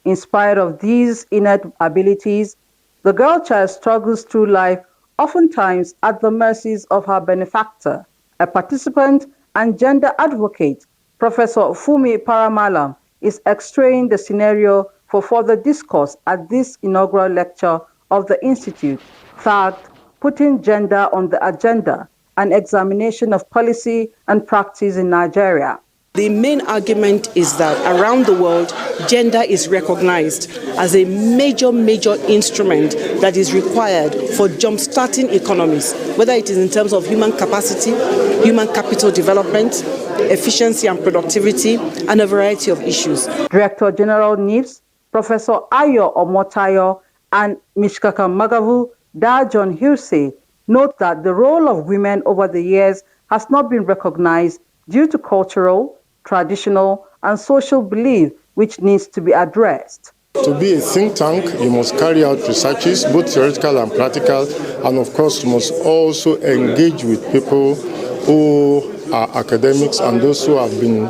In spite of these innate abilities, the girl child struggles through life, oftentimes at the mercies of her benefactor. A participant and gender advocate, Professor Fumi Paramalam, is x-raying the scenario for further discourse at this inaugural lecture of the Institute, tagged Putting Gender on the Agenda, an examination of policy and practice in Nigeria. The main argument is that around the world, gender is recognized as a major instrument that is required for jump-starting economies, whether it is in terms of human capacity, human capital development, efficiency and productivity, and a variety of issues. Director General NIPS, Professor Ayo Omotayo, and Mishkaka Magavu Da John Hursey note that the role of women over the years has not been recognized due to cultural, traditional, and social belief which needs to be addressed. To be a think tank, you must carry out researches, both theoretical and practical, and of course you must also engage with people who are academics and those who have been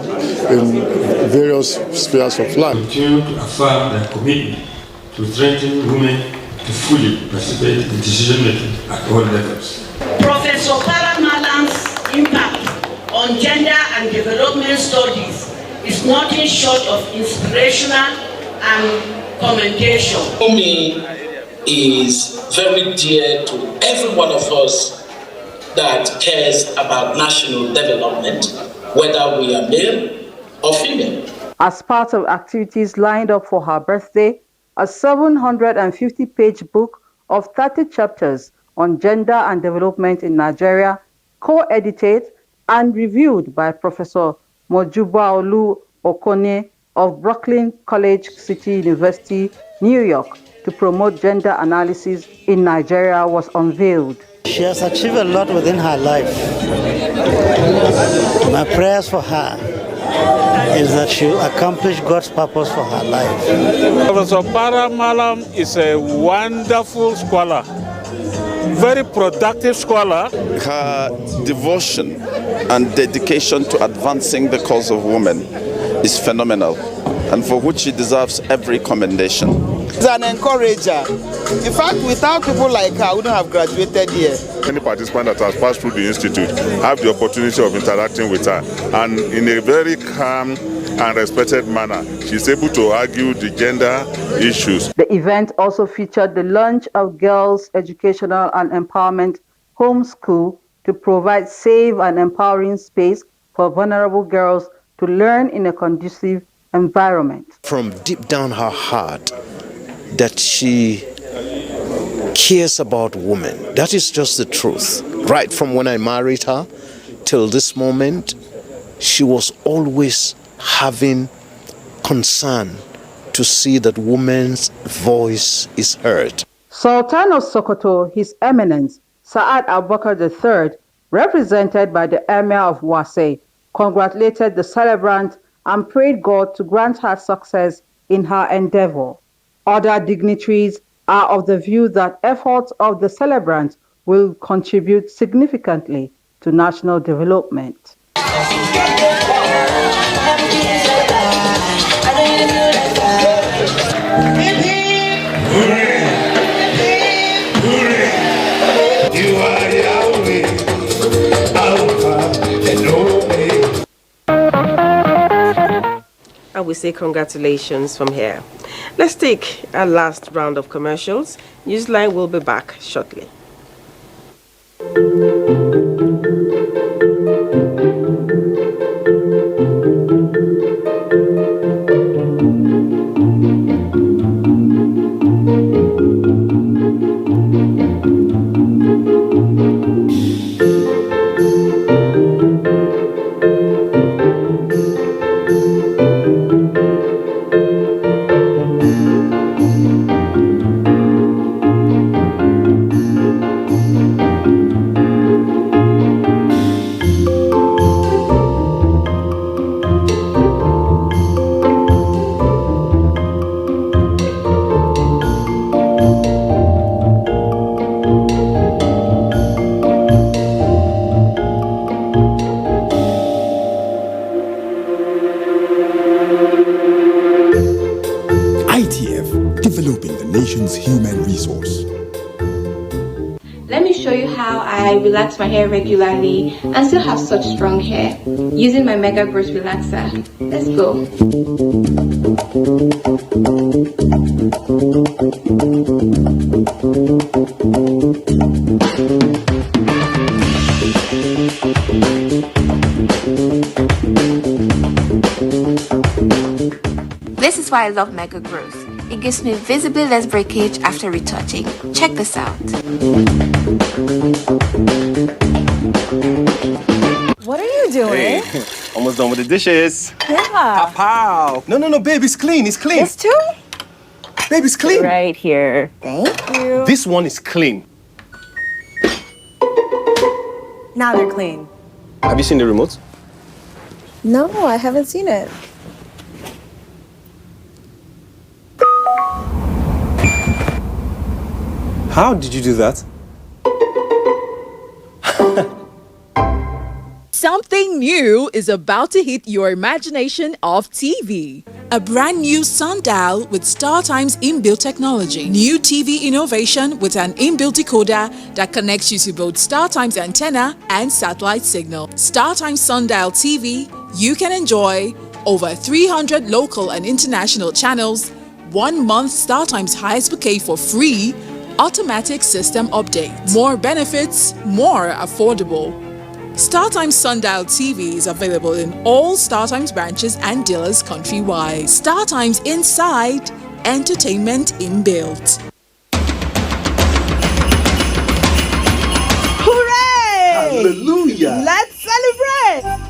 in various spheres of life. Continue to affirm their commitment to strengthen women to fully participate in decision-making at all levels. Professor Paramalam's impact on gender and development studies is nothing short of inspirational and commendation. For me, is very dear to every one of us that cares about national development, whether we are male or female. As part of activities lined up for her birthday, a 750-page book of 30 chapters on gender and development in Nigeria, co-edited and reviewed by Professor Mojubaolu Okone of Brooklyn College City University, New York, to promote gender analysis in Nigeria was unveiled. She has achieved a lot within her life. My prayers for her is that she will accomplish God's purpose for her life. Professor Paramalam is a wonderful scholar, very productive scholar. Her devotion and dedication to advancing the cause of women is phenomenal, and for which she deserves every commendation. She's an encourager. In fact, without people like her, I wouldn't have graduated here. Any participant that has passed through the institute have the opportunity of interacting with her, and in a very calm and respected manner, she's able to argue the gender issues. The event also featured the launch of Girls Educational and Empowerment Homeschool to provide safe and empowering space for vulnerable girls to learn in a conducive environment. From deep down her heart, that she cares about women. That is just the truth. Right from when I married her till this moment, she was always having concern to see that women's voice is heard. Sultan of Sokoto, His Eminence Saad Abubakar III, represented by the Emir of Wasai, congratulated the celebrant and prayed God to grant her success in her endeavor. Other dignitaries are of the view that efforts of the celebrant will contribute significantly to national development. And we say congratulations from here. Let's take our last round of commercials. Newsline will be back shortly. ITF, developing the nation's human resource. Let me show you how I relax my hair regularly and still have such strong hair using my Mega Growth Relaxer. Let's go. This is why I love Mega Growth. It gives me visibly less breakage after retouching. Check this out. What are you doing? Hey, almost done with the dishes. Yeah. Pow. No, babe, it's clean. It's clean. This too? Babe, it's clean. Right here. Thank you. This one is clean. Now they're clean. Have you seen the remote? No, I haven't seen it. How did you do that? Something new is about to hit your imagination of TV. A brand new sundial with StarTime's inbuilt technology. New TV innovation with an inbuilt decoder that connects you to both StarTime's antenna and satellite signal. StarTime Sundial TV, you can enjoy over 300 local and international channels, 1 month StarTime's highest bouquet for free, automatic system update. More benefits, more affordable. StarTimes Sundial TV is available in all StarTimes branches and dealers countrywide. StarTimes Inside, entertainment inbuilt. Hooray! Hallelujah! Let's celebrate!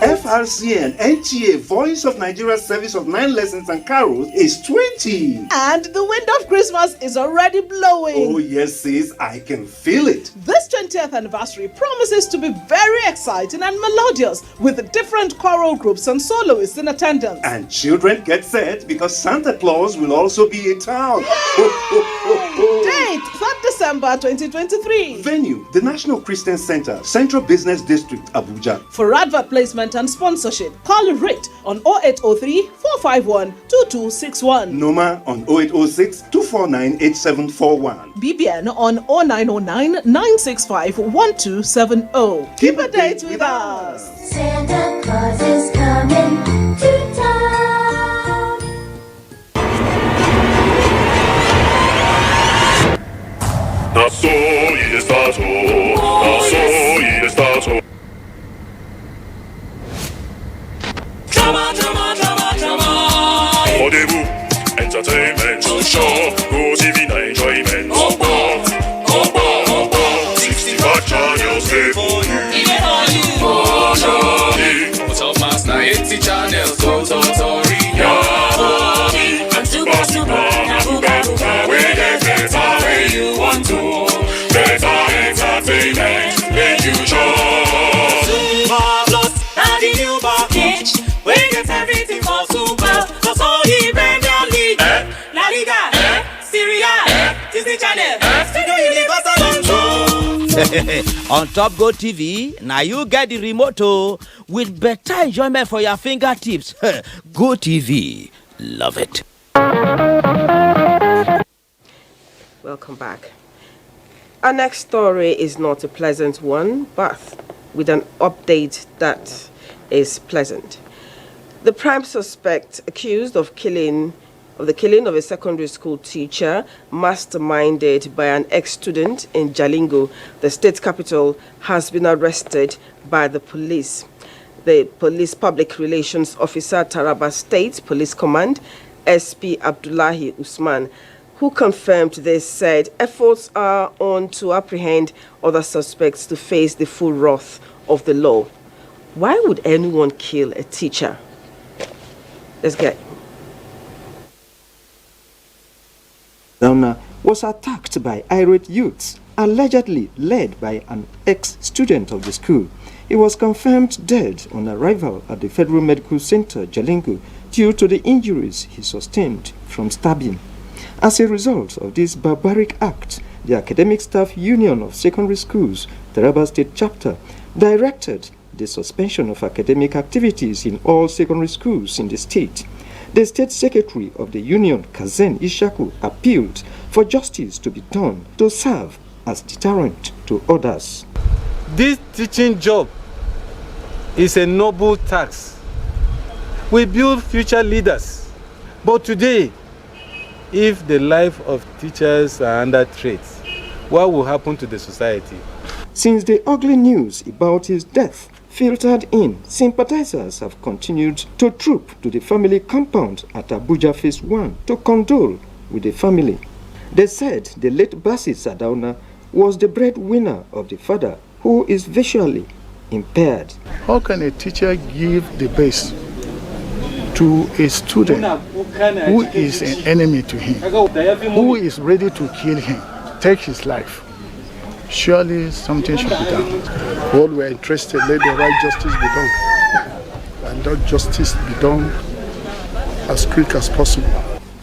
FRC and NTA Voice of Nigeria Service of 9 Lessons and Carols is 20. And the wind of Christmas is already blowing. Oh yes, sis, I can feel it. This 20th anniversary promises to be very exciting and melodious with different choral groups and soloists in attendance. And children get set because Santa Claus will also be in town. Date 3rd December 2023. Venue, the National Christian Center, Central Business District, Abuja. For advert placement and sponsorship, call Rate on 0803 451 2261. Noma on 0806 249 8741. BBN on 0909 965 1270. Keep a date with us. Santa Claus is coming to town. Not so ye start not so ye start. Rendezvous, entertainment, show, go TV na enjoyment. 65 channels there for you. Top Master 80 channels, sorry. And super, where get better, where you want to. Better entertainment, make you show. Marvelous, now the new package. We get everything for super. For Saudi Premier League, La Liga, Syria, Disney Channel, Studio Universal. On Top Go TV, now you get the remote with better enjoyment for your fingertips. Go TV, love it. Welcome back. Our next story is not a pleasant one, but with an update that is pleasant. The prime suspect accused of the killing of a secondary school teacher, masterminded by an ex-student in Jalingo, the state capital, has been arrested by the police. The police public relations officer, Taraba State Police Command, SP Abdullahi Usman, who confirmed this, said efforts are on to apprehend other suspects to face the full wrath of the law. Why would anyone kill a teacher? Let's get. Downer was attacked by irate youths, allegedly led by an ex-student of the school. He was confirmed dead on arrival at the Federal Medical Center, Jalingo, due to the injuries he sustained from stabbing. As a result of this barbaric act, the Academic Staff Union of Secondary Schools, Taraba State Chapter, directed the suspension of academic activities in all secondary schools in the state. The State Secretary of the Union, Kazen Ishaku, appealed for justice to be done to serve as deterrent to others. This teaching job is a noble task. We build future leaders. But today, if the life of teachers are under threat, what will happen to the society? Since the ugly news about his death filtered in, sympathizers have continued to troop to the family compound at Abuja Phase 1 to condole with the family. They said the late Basi Sadauna was the breadwinner of the father, who is visually impaired. How can a teacher give the best to a student who is an enemy to him, who is ready to kill him, take his life? Surely something should be done. All we are interested, let the right justice be done. And that justice be done as quick as possible.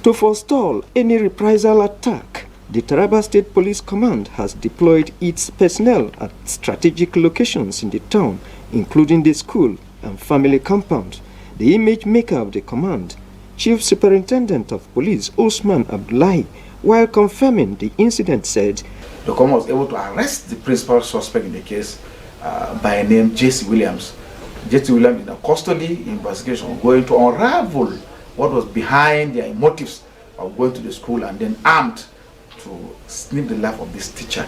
To forestall any reprisal attack, the Taraba State Police Command has deployed its personnel at strategic locations in the town, including the school and family compound. The image maker of the command, Chief Superintendent of Police Osman Abdullahi, while confirming the incident, said, the command was able to arrest the principal suspect in the case by name J.C. Williams. J.C. Williams, in a custody investigation, going to unravel what was behind their motives of going to the school and then armed to snip the life of this teacher.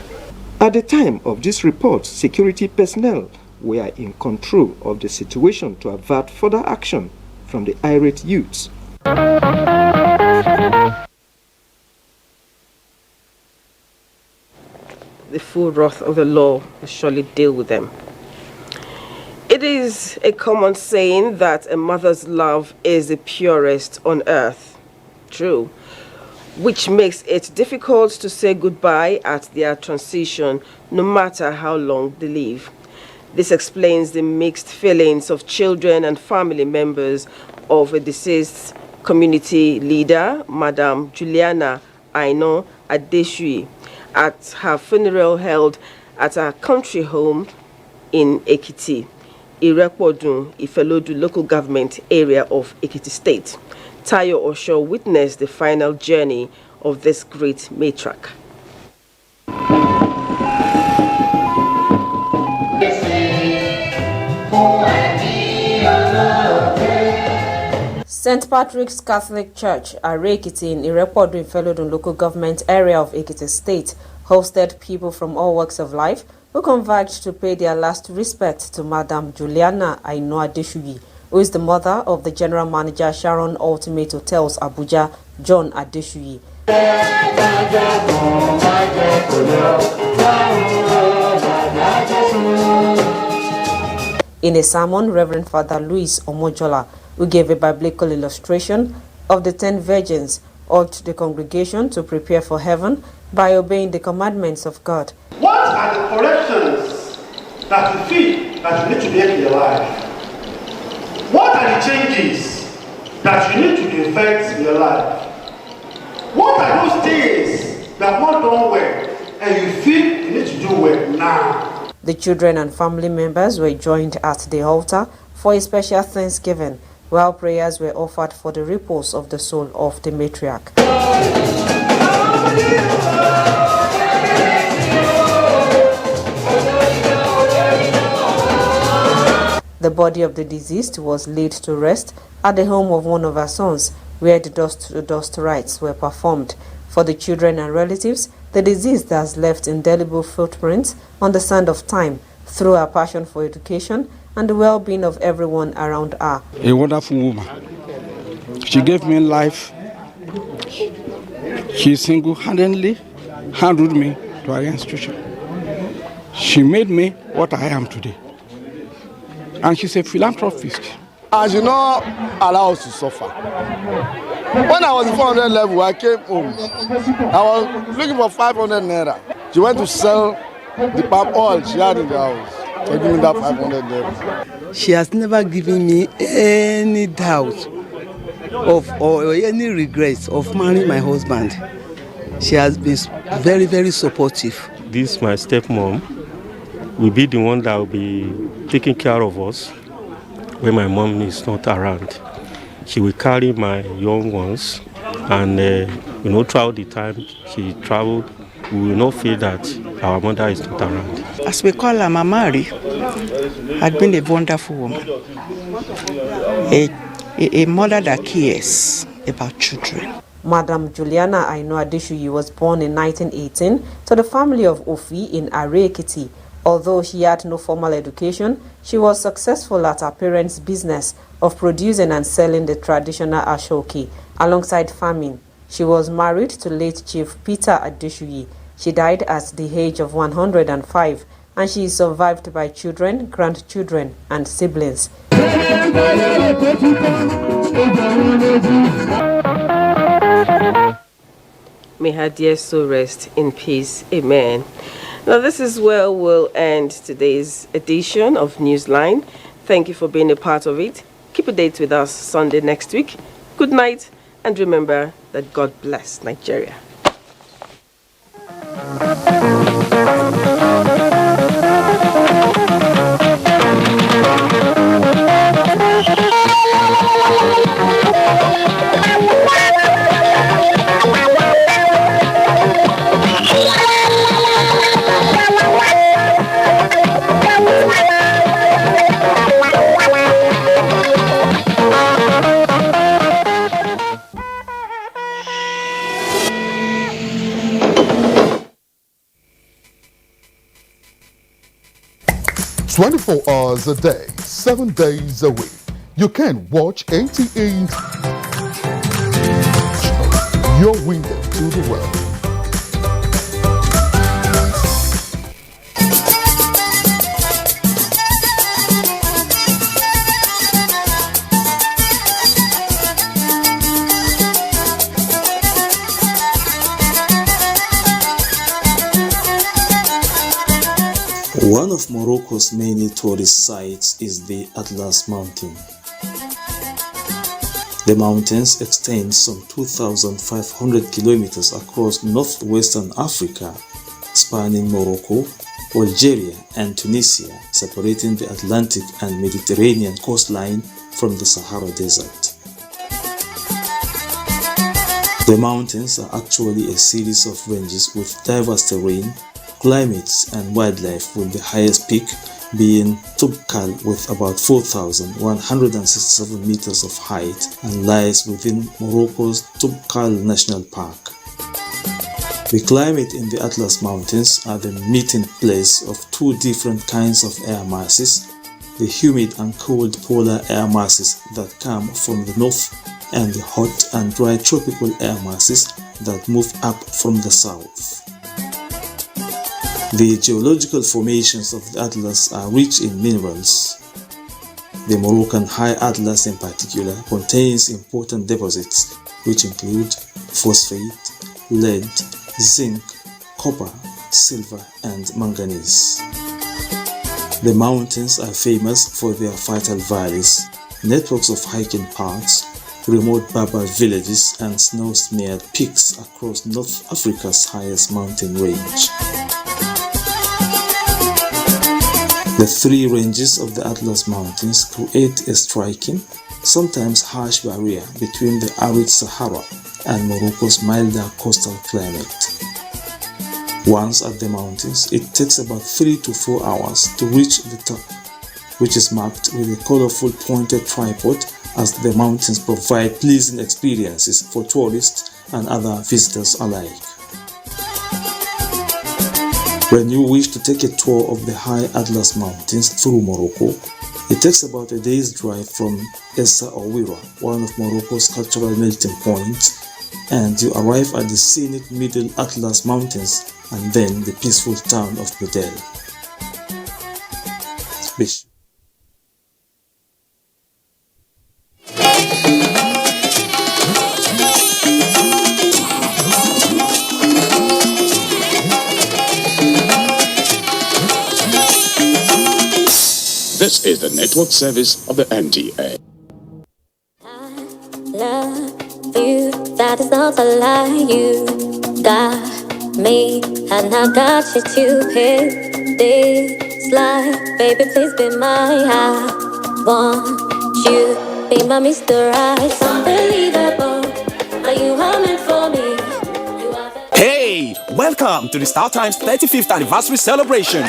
At the time of this report, security personnel were in control of the situation to avert further action from the irate youths. The full wrath of the law will surely deal with them. It is a common saying that a mother's love is the purest on earth. True. Which makes it difficult to say goodbye at their transition, no matter how long they live. This explains the mixed feelings of children and family members of a deceased community leader, Madam Juliana Aino Adeshui, at her funeral held at her country home in Ekiti, Irekpodun, Ifelodu local government area of Ekiti State. Tayo Osho witnessed the final journey of this great matriarch. St. Patrick's Catholic Church, Ekiti in Irekpodun, Ifelodun local government area of Ekiti State, hosted people from all walks of life who converged to pay their last respect to Madam Juliana Aino Adeshui, who is the mother of the General Manager Sharon Ultimate Hotels Abuja, John Adeshui. In a sermon, Reverend Father Louis Omojola, who gave a biblical illustration of the 10 virgins, urged the congregation to prepare for heaven by obeying the commandments of God. What are the corrections that you feel that you need to make in your life? What are the changes that you need to effect in your life? What are those things that not done well and you feel you need to do well now? The children and family members were joined at the altar for a special thanksgiving, while prayers were offered for the repose of the soul of the matriarch. The body of the deceased was laid to rest at the home of one of her sons, where the dust-to-dust rites were performed. For the children and relatives, the deceased has left indelible footprints on the sand of time through her passion for education and the well-being of everyone around her. A wonderful woman. She gave me life. She single-handedly handled me to her institution. She made me what I am today. And she's a philanthropist. And she not allow us to suffer. When I was in 400 level, I came home. I was looking for 500 naira. She went to sell the palm oil she had in the house. So give me that 500 naira. She has never given me any doubt or any regrets of marrying my husband. She has been very, very supportive. This, my stepmom, will be the one that will be taking care of us when my mom is not around. she will carry my young ones, and throughout the time she traveled, we will not feel that our mother is not around. As we call her, Mamari had been a wonderful woman, a mother that cares about children. Madam Juliana Aino Adeshuyi was born in 1918 to the family of Ofi in Are-Ekiti. Although she had no formal education, she was successful at her parents' business of producing and selling the traditional ashoke alongside farming. She was married to late Chief Peter Adeshuyi. She died at the age of 105, and she is survived by children, grandchildren, and siblings. May her dear soul rest in peace. Amen. Now, this is where we'll end today's edition of Newsline. Thank you for being a part of it. Keep a date with us Sunday next week. Good night, and remember that God bless Nigeria. Hours a day, 7 days a week. You can watch NTA, your window to the world. One of Morocco's many tourist sites is the Atlas Mountain. The mountains extend some 2,500 kilometers across northwestern Africa, spanning Morocco, Algeria, and Tunisia, separating the Atlantic and Mediterranean coastline from the Sahara Desert. The mountains are actually a series of ranges with diverse terrain, climates, and wildlife, with the highest peak being Toubkal with about 4,167 meters of height and lies within Morocco's Toubkal National Park. The climate in the Atlas Mountains are the meeting place of two different kinds of air masses, the humid and cold polar air masses that come from the north and the hot and dry tropical air masses that move up from the south. The geological formations of the Atlas are rich in minerals. The Moroccan High Atlas in particular contains important deposits which include phosphate, lead, zinc, copper, silver, and manganese. The mountains are famous for their fertile valleys, networks of hiking paths, remote Berber villages, and snow-smeared peaks across North Africa's highest mountain range. The three ranges of the Atlas Mountains create a striking, sometimes harsh barrier between the arid Sahara and Morocco's milder coastal climate. Once at the mountains, it takes about 3 to 4 hours to reach the top, which is marked with a colorful pointed tripod, as the mountains provide pleasing experiences for tourists and other visitors alike. When you wish to take a tour of the high Atlas Mountains through Morocco, it takes about a day's drive from Essa Owira, one of Morocco's cultural melting points, and you arrive at the scenic Middle Atlas Mountains and then the peaceful town of Bedel. This is the network service of the NTA. Love you, that is not a lie. You got me, and I got you to pick this life. Baby, please be mine. I want you be my Mr. Right. It's unbelievable that you are meant for me. Hey, welcome to the Star Times 35th anniversary celebration.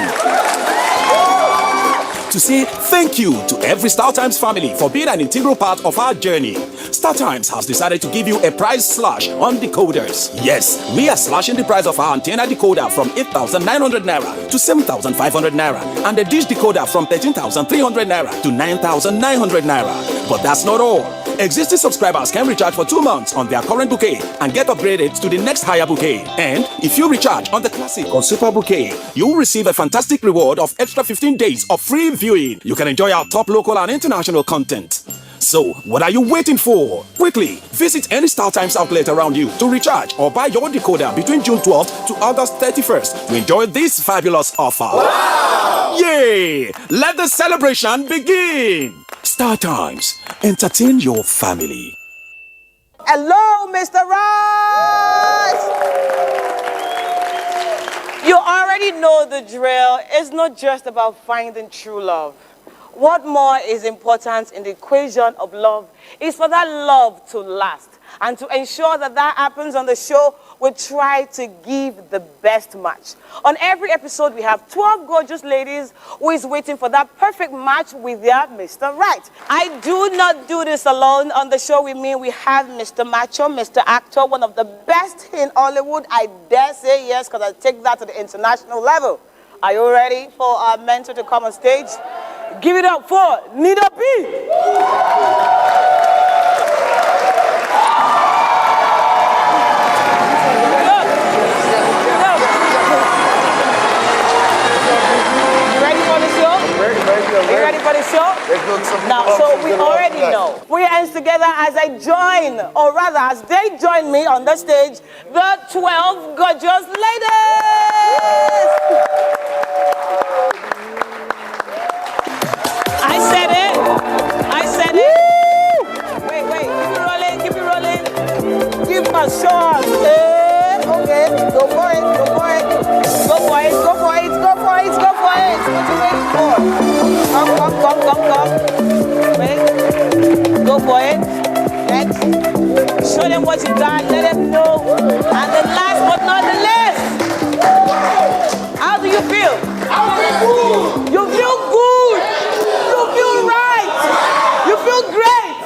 To say thank you to every Star Times family for being an integral part of our journey. Star Times has decided to give you a price slash on decoders. Yes, we are slashing the price of our antenna decoder from 8,900 naira to 7,500 naira and the dish decoder from 13,300 naira to 9,900 naira. But that's not all. Existing subscribers can recharge for 2 months on their current bouquet and get upgraded to the next higher bouquet. And if you recharge on the classic or super bouquet, you will receive a fantastic reward of extra 15 days of free viewing. You can enjoy our top local and international content. So, what are you waiting for? Quickly, visit any Star Times outlet around you to recharge or buy your decoder between June 12th to August 31st to enjoy this fabulous offer. Wow! Yay! Let the celebration begin! Star Times, entertain your family. Hello, Mr. Rice! You already know the drill. It's not just about finding true love. What more is important in the equation of love is for that love to last. And to ensure that that happens on the show, we try to give the best match. On every episode, we have 12 gorgeous ladies who is waiting for that perfect match with their Mr. Right. I do not do this alone. On the show with me, we have Mr. Macho, Mr. Actor, one of the best in Hollywood. I dare say yes, because I take that to the international level. Are you ready for our mentor to come on stage? Give it up for Nida B. Now, so we already know. Put your hands together as I join, or rather as they join me on the stage, the 12 gorgeous ladies. I said it. I said it. Wait, keep it rolling. Give a shot. Okay, go for it. Go for it. What you waiting for? Come. Wait. Go for it. Next. Show them what you got. Let them know. And then last but not the least. How do you feel? I feel good. You feel good. You feel right. You feel great.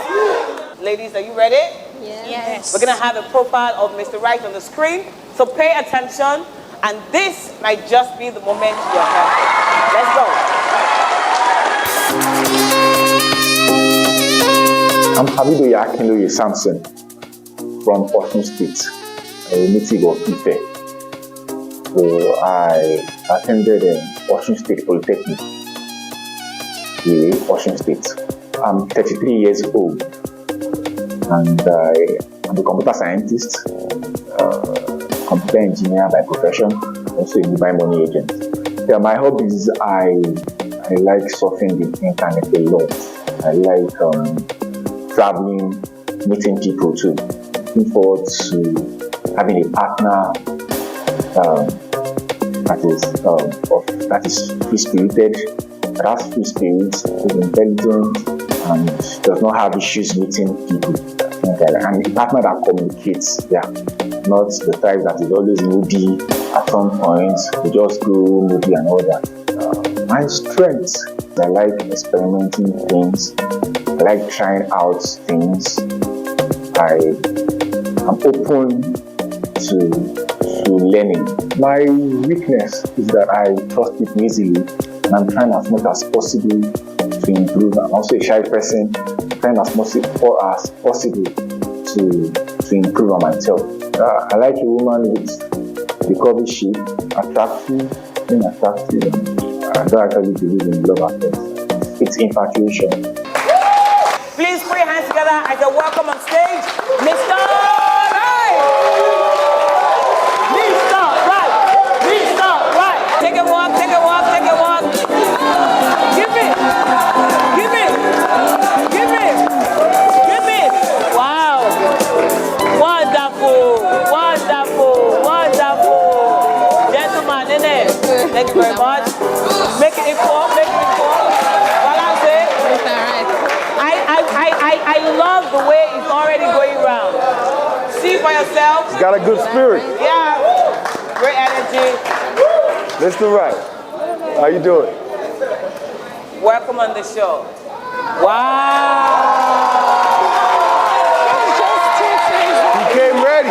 Ladies, are you ready? Yes. We're going to have a profile of Mr. Right on the screen. So pay attention. And this might just be the moment you're happy. Let's go. I'm Habibu Akinloye Samson from Osun State, a native of Ife. So I attended Osun State Polytechnic, Osun State. I'm 33 years old and I'm a computer scientist, computer engineer by profession, also a mobile money agent. Yeah, my hobbies, I like surfing the internet a lot. I like traveling, meeting people too. Looking forward to having a partner that is free-spirited, that has free spirit, is intelligent, and does not have issues meeting people. And a partner that communicates, not the type that is always moody at some point, we just go moody and all that. My strengths, I like experimenting things, I like trying out things, I'm open to learning. My weakness is that I trust people easily, and I'm trying as much as possible to improve. I'm also a shy person, trying as much as possible to improve on myself. I like a woman with the curvy shape, attractive, inattractive. I don't actually believe in love at first. It's infatuation. Please put your hands together as a welcome on stage, Mr. Right. Take a walk. Give me. Wow. Wonderful. Gentlemen, thank you very much. Make it equal. Balance it. I already going round. See for yourself. He's got a good spirit. Yeah. Great energy. Mr. Wright, how you doing? Welcome on the show. Wow. He came ready.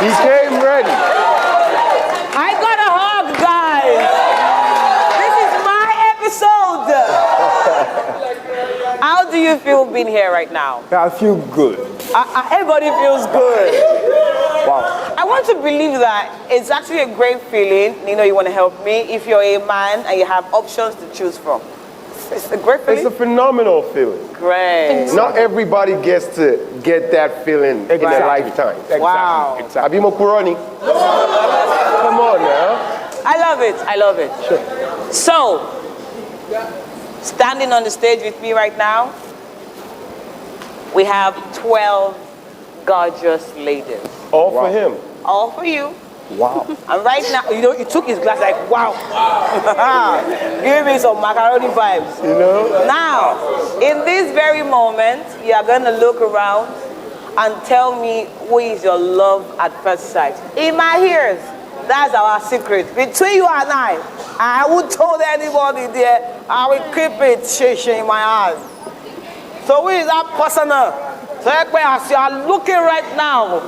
He came ready. I got a hug, guys. This is my episode. How do you feel being here right now? I feel good. Everybody feels good. Wow. I want to believe that it's actually a great feeling. You want to help me. If you're a man and you have options to choose from. It's a great feeling. It's a phenomenal feeling. Great. Not everybody gets to get that feeling in their lifetime. Exactly. Wow. Exactly. Abimo Kuroni. Come on now. I love it. I love it. Sure. So, standing on the stage with me right now, we have 12 gorgeous ladies. All for him. All for you. Wow. And right now, he took his glass like, wow. Give me some macaroni vibes. Now, in this very moment, you are going to look around and tell me who is your love at first sight. In my ears, that's our secret. Between you and I won't tell anybody there. I will keep it in my eyes. So who is that person? So as you are looking right now,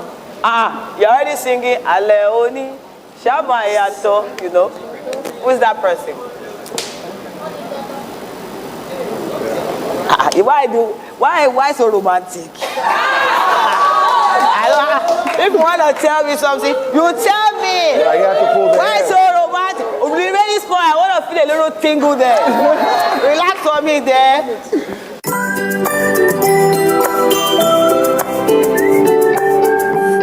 you're already singing Aleoni, Shamayato, Who is that person? Why so romantic? If you want to tell me something, you tell me. Yeah, you have to pull why so romantic? Be very small. I want to feel a little tingle there. Relax on me there.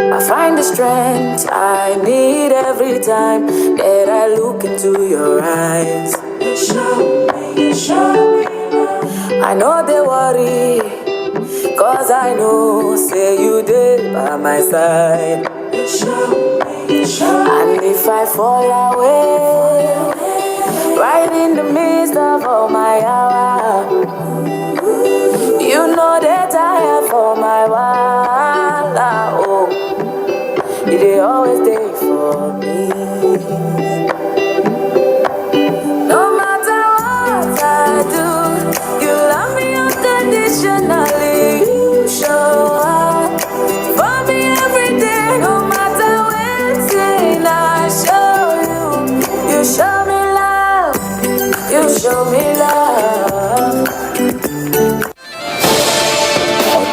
I find the strength I need every time that I look into your eyes. You show me love. I know they worry, 'cause I know, say you did by my side. You show me. And if I fall away, right in the midst of all my hour, you know that I am for my while. Oh, they always there for me. No matter what I do, you love me unconditionally. You show up for me every day. No matter when I show you, you show me love. You show me love.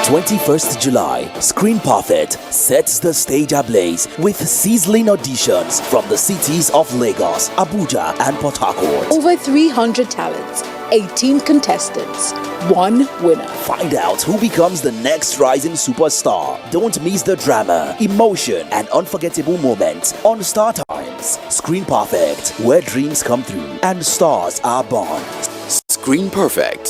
21st July, Screen Perfect sets the stage ablaze with sizzling auditions from the cities of Lagos, Abuja, and Port Harcourt. Over 300 talents, 18 contestants, 1 winner. Find out who becomes the next rising superstar. Don't miss the drama, emotion, and unforgettable moments on Star Times. Screen Perfect, where dreams come true and stars are born. Screen Perfect.